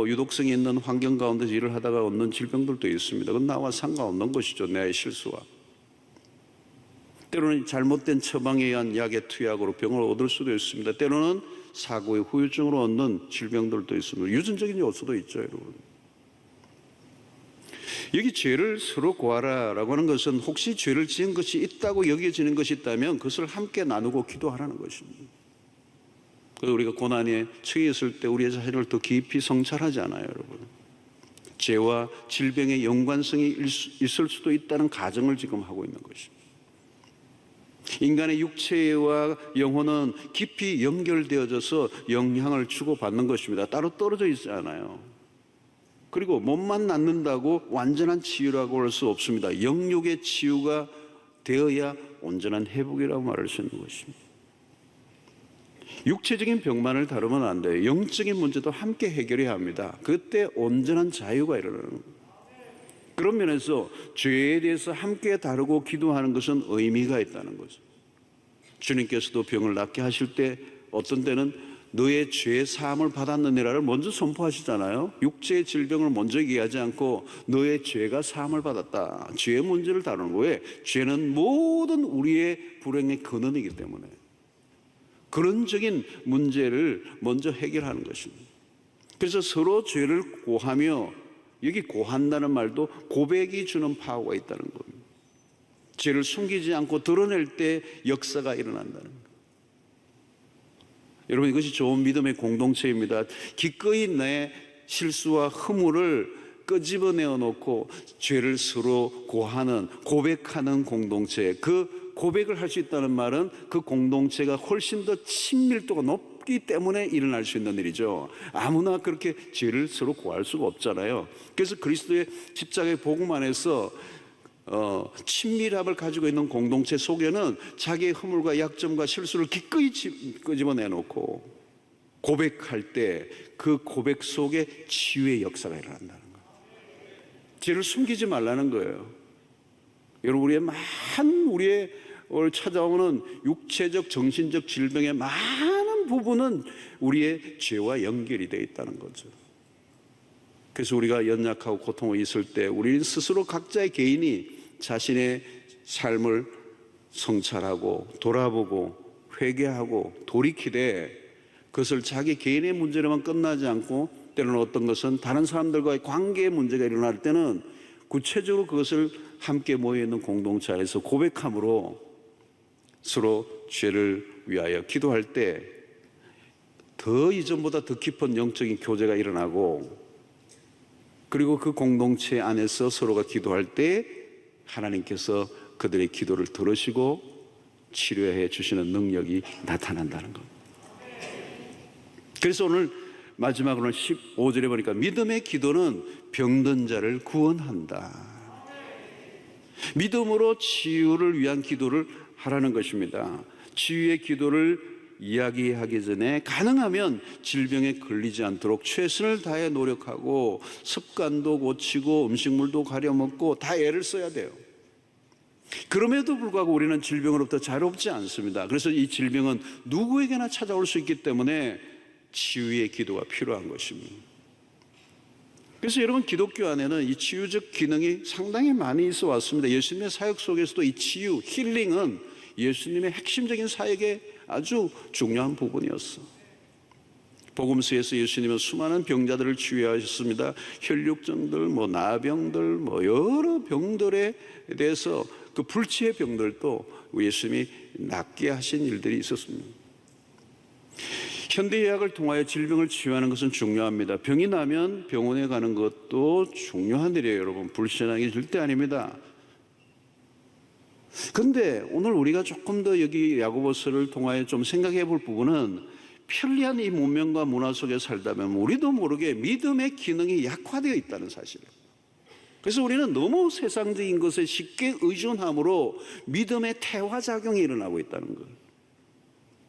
유독성이 있는 환경 가운데서 일을 하다가 얻는 질병들도 있습니다. 그건 나와 상관없는 것이죠. 내 실수와. 때로는 잘못된 처방에 의한 약의 투약으로 병을 얻을 수도 있습니다. 때로는 사고의 후유증으로 얻는 질병들도 있습니다. 유전적인 요소도 있죠, 여러분. 여기 죄를 서로 고하라라고 하는 것은 혹시 죄를 지은 것이 있다고 여겨지는 것이 있다면 그것을 함께 나누고 기도하라는 것입니다. 그래서 우리가 고난에 처해 있을 때 우리의 자신을 더 깊이 성찰하지 않아요, 여러분. 죄와 질병의 연관성이 있을 수도 있다는 가정을 지금 하고 있는 것입니다. 인간의 육체와 영혼은 깊이 연결되어져서 영향을 주고받는 것입니다. 따로 떨어져 있지 않아요. 그리고 몸만 낫는다고 완전한 치유라고 할 수 없습니다. 영육의 치유가 되어야 온전한 회복이라고 말할 수 있는 것입니다. 육체적인 병만을 다루면 안 돼요. 영적인 문제도 함께 해결해야 합니다. 그때 온전한 자유가 일어나는 거예요. 그런 면에서 죄에 대해서 함께 다루고 기도하는 것은 의미가 있다는 거죠. 주님께서도 병을 낫게 하실 때 어떤 때는 너의 죄 사함을 받았느니라를 먼저 선포하시잖아요. 육체의 질병을 먼저 얘기하지 않고 너의 죄가 사함을 받았다. 죄의 문제를 다루는 거예요. 죄는 모든 우리의 불행의 근원이기 때문에 근원적인 문제를 먼저 해결하는 것입니다. 그래서 서로 죄를 고하며, 여기 고한다는 말도 고백이 주는 파워가 있다는 겁니다. 죄를 숨기지 않고 드러낼 때 역사가 일어난다는 거예요. 여러분, 이것이 좋은 믿음의 공동체입니다. 기꺼이 내 실수와 허물을 끄집어내어 놓고 죄를 서로 고하는, 고백하는 공동체. 그 고백을 할 수 있다는 말은 그 공동체가 훨씬 더 친밀도가 높기 때문에 일어날 수 있는 일이죠. 아무나 그렇게 죄를 서로 고할 수가 없잖아요. 그래서 그리스도의 십자가의 복음 안에서 친밀함을 가지고 있는 공동체 속에는 자기의 허물과 약점과 실수를 기꺼이 끄집어내놓고 고백할 때 그 고백 속에 치유의 역사가 일어난다는 거예요. 죄를 숨기지 말라는 거예요. 여러분, 우리의 찾아오는 육체적, 정신적 질병의 많은 부분은 우리의 죄와 연결이 되어 있다는 거죠. 그래서 우리가 연약하고 고통이 있을 때 우리는 스스로 각자의 개인이 자신의 삶을 성찰하고 돌아보고 회개하고 돌이키되 그것을 자기 개인의 문제로만 끝나지 않고 때로는 어떤 것은 다른 사람들과의 관계의 문제가 일어날 때는 구체적으로 그것을 함께 모여있는 공동체 안에서 고백함으로 서로 죄를 위하여 기도할 때 더 이전보다 더 깊은 영적인 교제가 일어나고, 그리고 그 공동체 안에서 서로가 기도할 때 하나님께서 그들의 기도를 들으시고 치료해 주시는 능력이 나타난다는 것. 그래서 오늘 마지막으로는 15절에 보니까 믿음의 기도는 병든 자를 구원한다. 믿음으로 치유를 위한 기도를 하라는 것입니다. 치유의 기도를 이야기하기 전에 가능하면 질병에 걸리지 않도록 최선을 다해 노력하고 습관도 고치고 음식물도 가려 먹고 다 애를 써야 돼요. 그럼에도 불구하고 우리는 질병으로부터 자유롭지 않습니다. 그래서 이 질병은 누구에게나 찾아올 수 있기 때문에 치유의 기도가 필요한 것입니다. 그래서 여러분, 기독교 안에는 이 치유적 기능이 상당히 많이 있어 왔습니다. 예수님의 사역 속에서도 이 치유, 힐링은 예수님의 핵심적인 사역의 아주 중요한 부분이었어. 복음서에서 예수님은 수많은 병자들을 치유하셨습니다. 혈육증들, 나병들, 여러 병들에 대해서 그 불치의 병들도 예수님이 낫게 하신 일들이 있었습니다. 현대의학을 통하여 질병을 치유하는 것은 중요합니다. 병이 나면 병원에 가는 것도 중요한 일이에요, 여러분. 불신하는 게 절대 아닙니다. 그런데 오늘 우리가 조금 더 여기 야고보서를 통하여 좀 생각해 볼 부분은, 편리한 이 문명과 문화 속에 살다 보면 우리도 모르게 믿음의 기능이 약화되어 있다는 사실을. 그래서 우리는 너무 세상적인 것에 쉽게 의존함으로 믿음의 퇴화작용이 일어나고 있다는 거예요.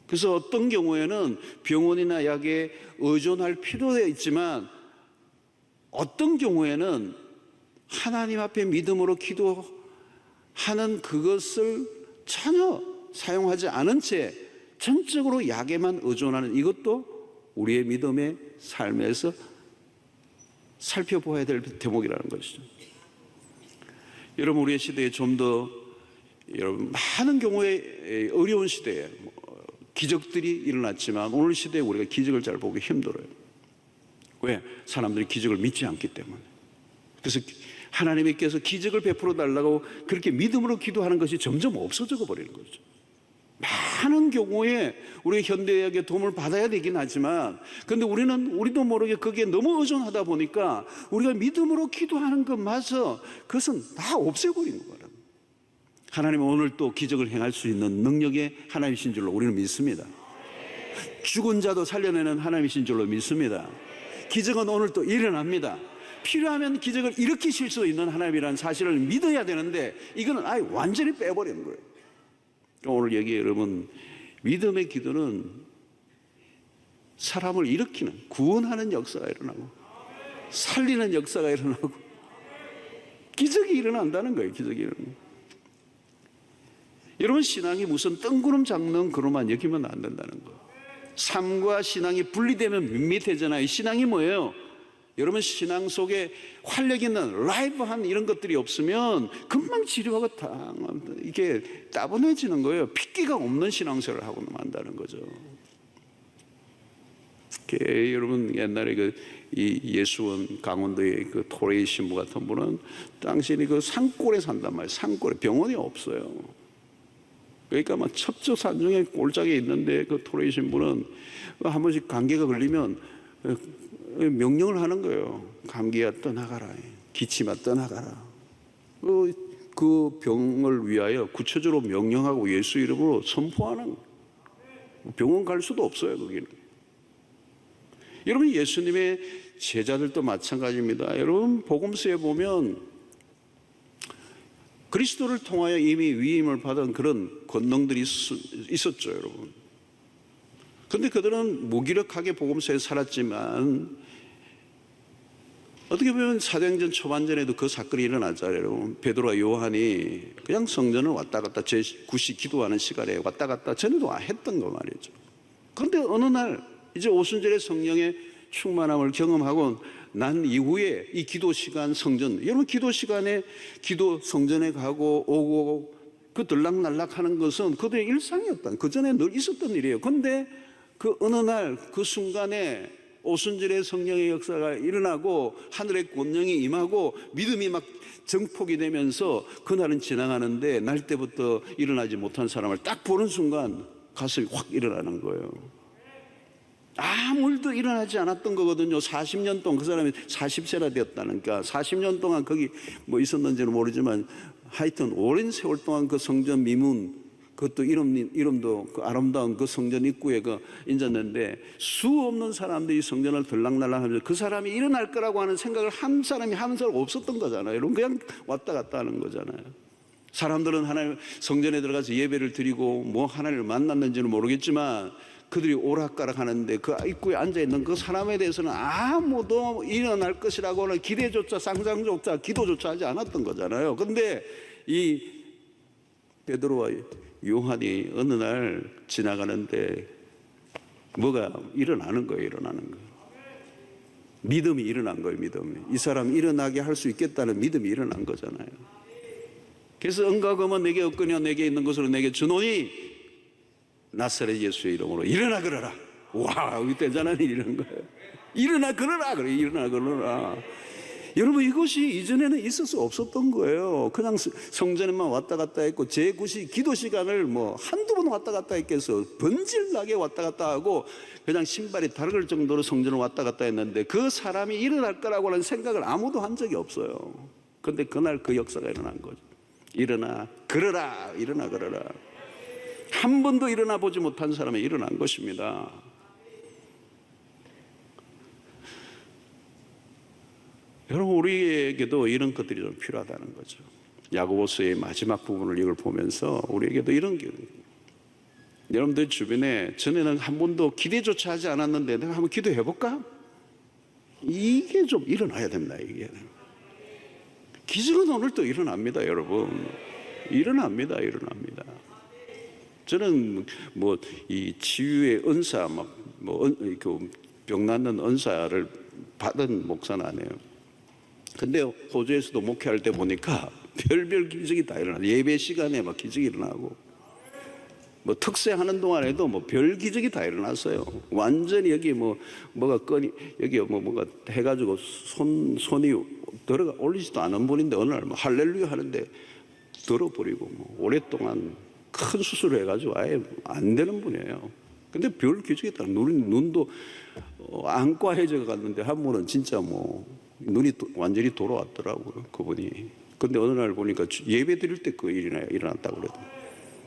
그래서 어떤 경우에는 병원이나 약에 의존할 필요가 있지만 어떤 경우에는 하나님 앞에 믿음으로 기도하는 그것을 전혀 사용하지 않은 채 전적으로 약에만 의존하는, 이것도 우리의 믿음의 삶에서 살펴보아야 될 대목이라는 것이죠. 여러분, 우리의 시대에 좀 더 여러분, 많은 경우에 어려운 시대에 기적들이 일어났지만 오늘 시대에 우리가 기적을 잘 보기 힘들어요. 왜? 사람들이 기적을 믿지 않기 때문에. 그래서 하나님께서 기적을 베풀어 달라고 그렇게 믿음으로 기도하는 것이 점점 없어져 버리는 거죠. 많은 경우에 우리 현대의학의 도움을 받아야 되긴 하지만, 근데 우리도 모르게 거기에 너무 의존하다 보니까 우리가 믿음으로 기도하는 것마저 그것은 다 없애버리는 거예요. 하나님은 오늘 또 기적을 행할 수 있는 능력의 하나님이신 줄로 우리는 믿습니다. 죽은 자도 살려내는 하나님이신 줄로 믿습니다. 기적은 오늘 또 일어납니다. 필요하면 기적을 일으키실 수 있는 하나님이라는 사실을 믿어야 되는데, 이거는 아예 완전히 빼버리는 거예요. 오늘 여기 여러분, 믿음의 기도는 사람을 일으키는, 구원하는 역사가 일어나고 살리는 역사가 일어나고 기적이 일어난다는 거예요. 기적이 일어나는 거예요. 여러분, 신앙이 무슨 뜬구름 잡는 그로만 여기면 안 된다는 거예요. 삶과 신앙이 분리되면 밋밋해지잖아요. 신앙이 뭐예요? 여러분, 신앙 속에 활력 있는 라이브한 이런 것들이 없으면 금방 지루하고 이게 따분해지는 거예요. 핏기가 없는 신앙생활을 하고 만다는 거죠. 여러분, 옛날에 이 예수원 강원도의 그 토레이 신부 같은 분은 당신이 그 산골에 산단 말이에요. 산골에 병원이 없어요. 그러니까 막 첩첩산중에 골짜기에 있는데 그 토레이 신부는 한 번씩 감기가 걸리면 명령을 하는 거예요. 감기야 떠나가라, 기침아 떠나가라. 그 병을 위하여 구체적으로 명령하고 예수 이름으로 선포하는, 병원 갈 수도 없어요. 거기는. 여러분, 예수님의 제자들도 마찬가지입니다. 여러분, 복음서에 보면 그리스도를 통하여 이미 위임을 받은 그런 권능들이 있었죠, 여러분. 그런데 그들은 무기력하게 복음서에 살았지만, 어떻게 보면 사도행전 초반전에도 그 사건이 일어나잖아요, 여러분. 베드로와 요한이 그냥 성전을 왔다 갔다 제9시 기도하는 시간에 왔다 갔다 전에도 했던 거 말이죠. 그런데 어느 날 이제 오순절의 성령의 충만함을 경험하고 난 이후에 이 기도 시간, 성전, 여러분, 기도 시간에 기도 성전에 가고 오고 그 들락날락 하는 것은 그들의 일상이었다. 그 전에 늘 있었던 일이에요. 그런데 그 어느 날 그 순간에 오순절의 성령의 역사가 일어나고 하늘의 권능이 임하고 믿음이 막 증폭이 되면서 그날은 지나가는데 날 때부터 일어나지 못한 사람을 딱 보는 순간 가슴이 확 일어나는 거예요. 아무 일도 일어나지 않았던 거거든요. 40년 동안, 그 사람이 40세나 되었다니까 40년 동안 거기 뭐 있었는지는 모르지만 하여튼 오랜 세월 동안 그 성전 미문, 그것도 이름도 그 아름다운 그 성전 입구에 그 앉았는데 수 없는 사람들이 성전을 들락날락 하면서 그 사람이 일어날 거라고 하는 생각을 한 사람이 하는 사람 없었던 거잖아요. 여러분, 그냥 왔다 갔다 하는 거잖아요. 사람들은 하나님 성전에 들어가서 예배를 드리고 뭐 하나님을 만났는지는 모르겠지만 그들이 오락가락 하는데 그 입구에 앉아있는 그 사람에 대해서는 아무도 일어날 것이라고는 기대조차 상상조차 기도조차 하지 않았던 거잖아요. 그런데 이 베드로와 요한이 어느 날 지나가는데 뭐가 일어나는 거예요. 믿음이 일어난 거예요. 믿음이. 이 사람 일어나게 할 수 있겠다는 믿음이 일어난 거잖아요. 그래서 은과금은 내게 없거니와 내게 있는 것으로 내게 주노니 나사렛 예수의 이름으로 일어나 걸어라. 와, 이게 대단한 일이라는 거예요. 일어나 걸어라. 그래, 일어나 걸어라. 여러분, 이것이 이전에는 있을 수 없었던 거예요. 그냥 성전에만 왔다 갔다 했고 제9시 기도 시간을 뭐 한두 번 왔다 갔다 했겠어. 번질나게 왔다 갔다 하고 그냥 신발이 다를 정도로 성전을 왔다 갔다 했는데 그 사람이 일어날 거라고 하는 생각을 아무도 한 적이 없어요. 그런데 그날 그 역사가 일어난 거죠. 일어나 걸어라. 일어나 걸어라. 한 번도 일어나 보지 못한 사람이 일어난 것입니다. 여러분, 우리에게도 이런 것들이 좀 필요하다는 거죠. 야고보서의 마지막 부분을 이걸 보면서 우리에게도 이런 게, 여러분들 주변에 전에는 한 번도 기대조차 하지 않았는데 내가 한번 기도해 볼까? 이게 좀 일어나야 된다. 이게 기적은 오늘 또 일어납니다, 여러분. 일어납니다. 저는 뭐 이 치유의 은사, 그 병 낫는 은사를 받은 목사는 아니에요. 근데 호주에서도 목회할 때 보니까 별별 기적이 다 일어나요. 예배 시간에 막 기적이 일어나고, 뭐 특세하는 동안에도 뭐 별 기적이 다 일어났어요. 완전히 여기 뭐가 끈이 여기 뭐가 해가지고 손이 들어가 올리지도 않은 분인데 어느 날 뭐 할렐루야 하는데 들어버리고 뭐 오랫동안 큰 수술을 해가지고 아예 안 되는 분이에요. 근데 별 기적이 있다. 눈도 안과해져 갔는데 한 분은 진짜 뭐 눈이 완전히 돌아왔더라고요, 그분이. 근데 어느 날 보니까 예배 드릴 때 그 일이 일어났다고 그러더라고요.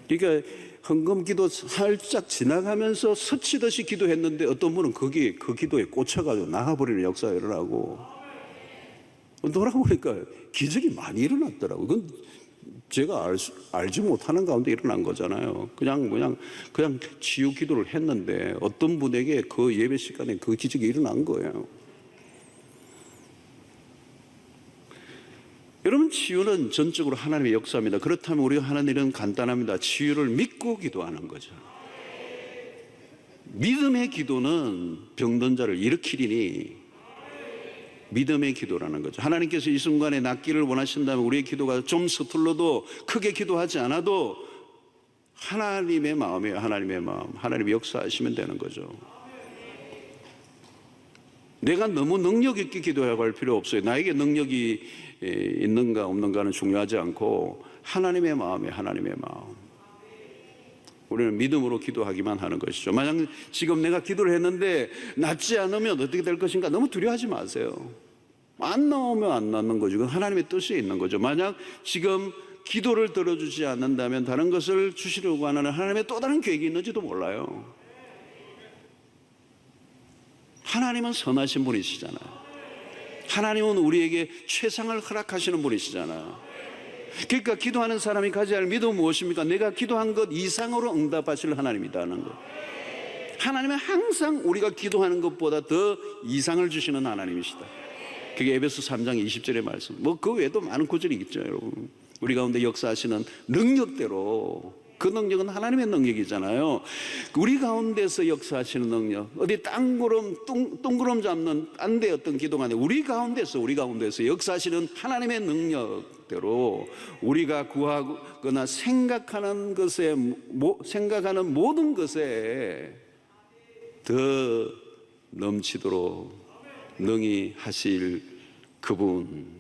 그러니까 헌금 기도 살짝 지나가면서 스치듯이 기도했는데 어떤 분은 그 기도에 꽂혀가지고 나가버리는 역사가 일어나고, 돌아보니까 기적이 많이 일어났더라고요. 그건 제가 알지 못하는 가운데 일어난 거잖아요. 그냥 치유 기도를 했는데 어떤 분에게 그 예배 시간에 그 기적이 일어난 거예요. 여러분, 치유는 전적으로 하나님의 역사입니다. 그렇다면 우리가 하는 일은 간단합니다. 치유를 믿고 기도하는 거죠. 믿음의 기도는 병든 자를 일으키리니, 믿음의 기도라는 거죠. 하나님께서 이 순간에 낫기를 원하신다면 우리의 기도가 좀 서툴러도 크게 기도하지 않아도 하나님의 마음이에요. 하나님의 마음. 하나님의 역사하시면 되는 거죠. 내가 너무 능력 있게 기도하고 할 필요 없어요. 나에게 능력이 있는가 없는가는 중요하지 않고 하나님의 마음이에요. 하나님의 마음. 우리는 믿음으로 기도하기만 하는 것이죠. 만약 지금 내가 기도를 했는데 낫지 않으면 어떻게 될 것인가 너무 두려워하지 마세요. 안 나오면 안 낫는 거죠. 그건 하나님의 뜻에 있는 거죠. 만약 지금 기도를 들어주지 않는다면 다른 것을 주시려고 하는 하나님의 또 다른 계획이 있는지도 몰라요. 하나님은 선하신 분이시잖아요. 하나님은 우리에게 최상을 허락하시는 분이시잖아요. 그러니까 기도하는 사람이 가져야 할 믿음은 무엇입니까? 내가 기도한 것 이상으로 응답하실 하나님이라는 것. 하나님은 항상 우리가 기도하는 것보다 더 이상을 주시는 하나님이시다. 그게 에베소 3장 20절의 말씀. 뭐 그 외에도 많은 구절이 있죠, 여러분. 우리 가운데 역사하시는 능력대로, 그 능력은 하나님의 능력이잖아요. 우리 가운데서 역사하시는 능력, 어디 똥구름 잡는 딴 데 어떤 기도가 아니라 우리 가운데서 역사하시는 하나님의 능력대로 우리가 구하거나 생각하는 모든 것에 더 넘치도록 능히 하실 그분.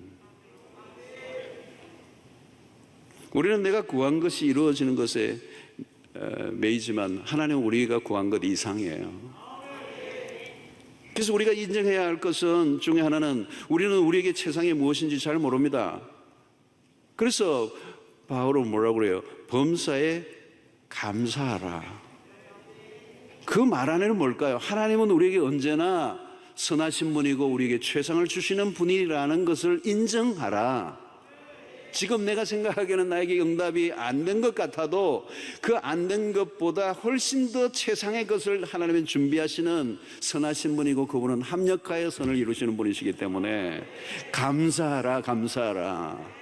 우리는 내가 구한 것이 이루어지는 것에 매이지만 하나님은 우리가 구한 것 이상이에요. 그래서 우리가 인정해야 할 것은 중에 하나는 우리는 우리에게 최상이 무엇인지 잘 모릅니다. 그래서 바울은 뭐라고 그래요? 범사에 감사하라. 그 말 안에는 뭘까요? 하나님은 우리에게 언제나 선하신 분이고 우리에게 최상을 주시는 분이라는 것을 인정하라. 지금 내가 생각하기에는 나에게 응답이 안 된 것 같아도 그 안 된 것보다 훨씬 더 최상의 것을 하나님은 준비하시는 선하신 분이고 그분은 합력하여 선을 이루시는 분이시기 때문에 감사하라, 감사하라.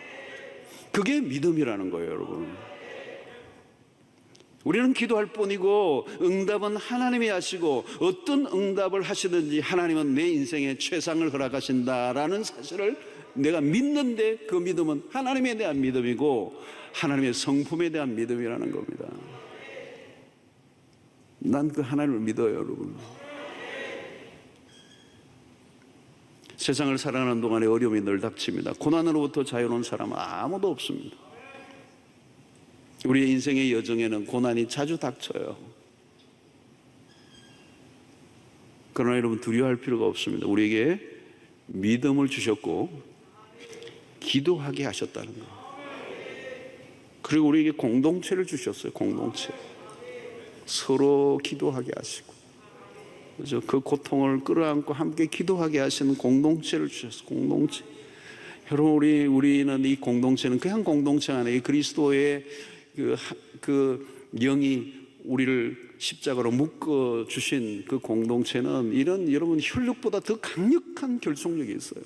그게 믿음이라는 거예요, 여러분. 우리는 기도할 뿐이고 응답은 하나님이 하시고 어떤 응답을 하시든지 하나님은 내 인생에 최상을 허락하신다라는 사실을 내가 믿는데 그 믿음은 하나님에 대한 믿음이고 하나님의 성품에 대한 믿음이라는 겁니다. 난 그 하나님을 믿어요, 여러분. 세상을 살아가는 동안에 어려움이 늘 닥칩니다. 고난으로부터 자유로운 사람은 아무도 없습니다. 우리의 인생의 여정에는 고난이 자주 닥쳐요. 그러나 여러분 두려워할 필요가 없습니다. 우리에게 믿음을 주셨고 기도하게 하셨다는 거예요. 그리고 우리에게 공동체를 주셨어요. 공동체. 서로 기도하게 하시고 그래서 그 고통을 끌어안고 함께 기도하게 하시는 공동체를 주셨어요. 공동체. 여러분 우리는 이 공동체는 그냥 공동체가 아니에요. 그리스도의 그 영이 우리를 십자가로 묶어 주신 그 공동체는 이런 여러분 혈육보다 더 강력한 결속력이 있어요.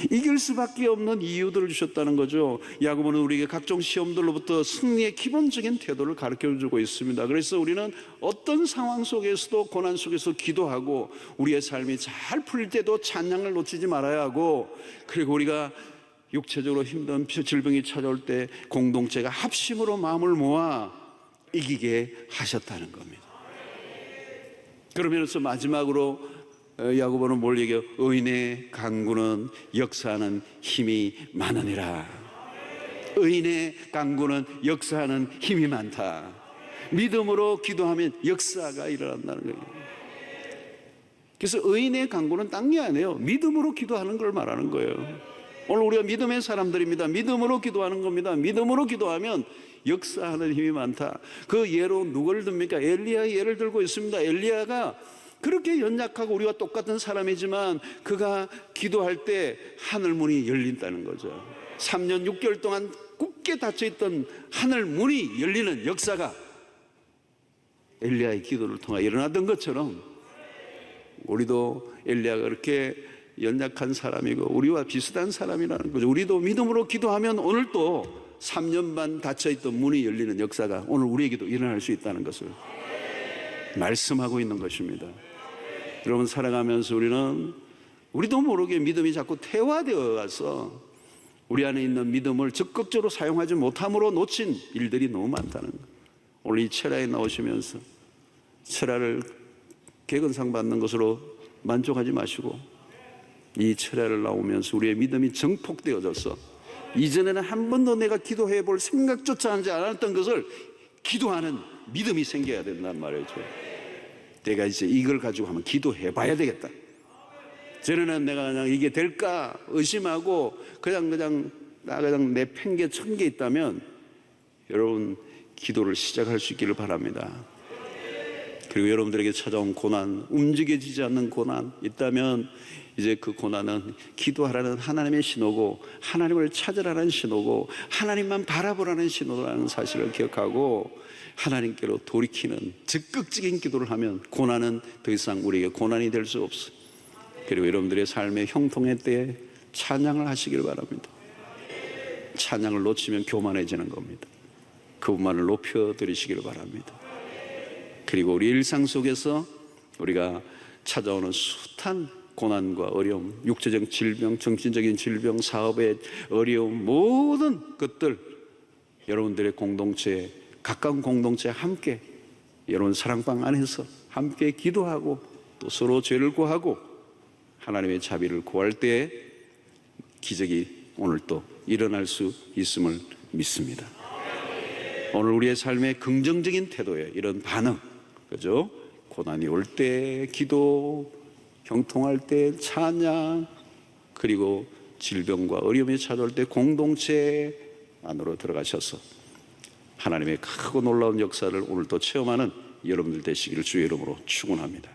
이길 수밖에 없는 이유들을 주셨다는 거죠. 야고보는 우리에게 각종 시험들로부터 승리의 기본적인 태도를 가르쳐주고 있습니다. 그래서 우리는 어떤 상황 속에서도 고난 속에서 기도하고 우리의 삶이 잘 풀릴 때도 찬양을 놓치지 말아야 하고 그리고 우리가 육체적으로 힘든 질병이 찾아올 때 공동체가 합심으로 마음을 모아 이기게 하셨다는 겁니다. 그러면서 마지막으로 야고보는 뭘 얘기해요? 의인의 간구는 역사하는 힘이 많으니라. 의인의 간구는 역사하는 힘이 많다. 믿음으로 기도하면 역사가 일어난다는 거예요. 그래서 의인의 간구는 딴 게 아니에요. 믿음으로 기도하는 걸 말하는 거예요. 오늘 우리가 믿음의 사람들입니다. 믿음으로 기도하는 겁니다. 믿음으로 기도하면 역사하는 힘이 많다. 그 예로 누구를 듭니까? 엘리야의 예를 들고 있습니다. 엘리야가 그렇게 연약하고 우리와 똑같은 사람이지만 그가 기도할 때 하늘 문이 열린다는 거죠. 3년 6개월 동안 굳게 닫혀있던 하늘 문이 열리는 역사가 엘리야의 기도를 통해 일어나던 것처럼 우리도 엘리야가 그렇게 연약한 사람이고 우리와 비슷한 사람이라는 거죠. 우리도 믿음으로 기도하면 오늘 또 3년 반 닫혀있던 문이 열리는 역사가 오늘 우리에게도 일어날 수 있다는 것을 말씀하고 있는 것입니다. 여러분, 살아가면서 우리도 모르게 믿음이 자꾸 퇴화되어 가서 우리 안에 있는 믿음을 적극적으로 사용하지 못함으로 놓친 일들이 너무 많다는 거예요. 오늘 이 철야에 나오시면서 철야를 개근상 받는 것으로 만족하지 마시고 이 철야를 나오면서 우리의 믿음이 정폭되어져서 이전에는 한 번도 내가 기도해 볼 생각조차 하지 않았던 것을 기도하는 믿음이 생겨야 된단 말이죠. 내가 이제 이걸 가지고 한번 기도해 봐야 되겠다. 전에는 내가 그냥 이게 될까 의심하고 그냥 내 팽개 천 개 있다면 여러분 기도를 시작할 수 있기를 바랍니다. 그리고 여러분들에게 찾아온 고난, 움직여지지 않는 고난 있다면 이제 그 고난은 기도하라는 하나님의 신호고 하나님을 찾으라는 신호고 하나님만 바라보라는 신호라는 사실을 기억하고 하나님께로 돌이키는 적극적인 기도를 하면 고난은 더 이상 우리에게 고난이 될 수 없어요. 그리고 여러분들의 삶의 형통의 때에 찬양을 하시길 바랍니다. 찬양을 놓치면 교만해지는 겁니다. 그분만을 높여드리시기를 바랍니다. 그리고 우리 일상 속에서 우리가 찾아오는 숱한 고난과 어려움, 육체적 질병, 정신적인 질병, 사업의 어려움, 모든 것들 여러분들의 공동체에, 가까운 공동체에 함께 여러분 사랑방 안에서 함께 기도하고 또 서로 죄를 구하고 하나님의 자비를 구할 때에 기적이 오늘 또 일어날 수 있음을 믿습니다. 오늘 우리의 삶의 긍정적인 태도에 이런 반응, 그죠? 고난이 올 때 기도, 형통할 때 찬양, 그리고 질병과 어려움이 찾아올 때 공동체 안으로 들어가셔서 하나님의 크고 놀라운 역사를 오늘 또 체험하는 여러분들 되시기를 주의 이름으로 축원합니다.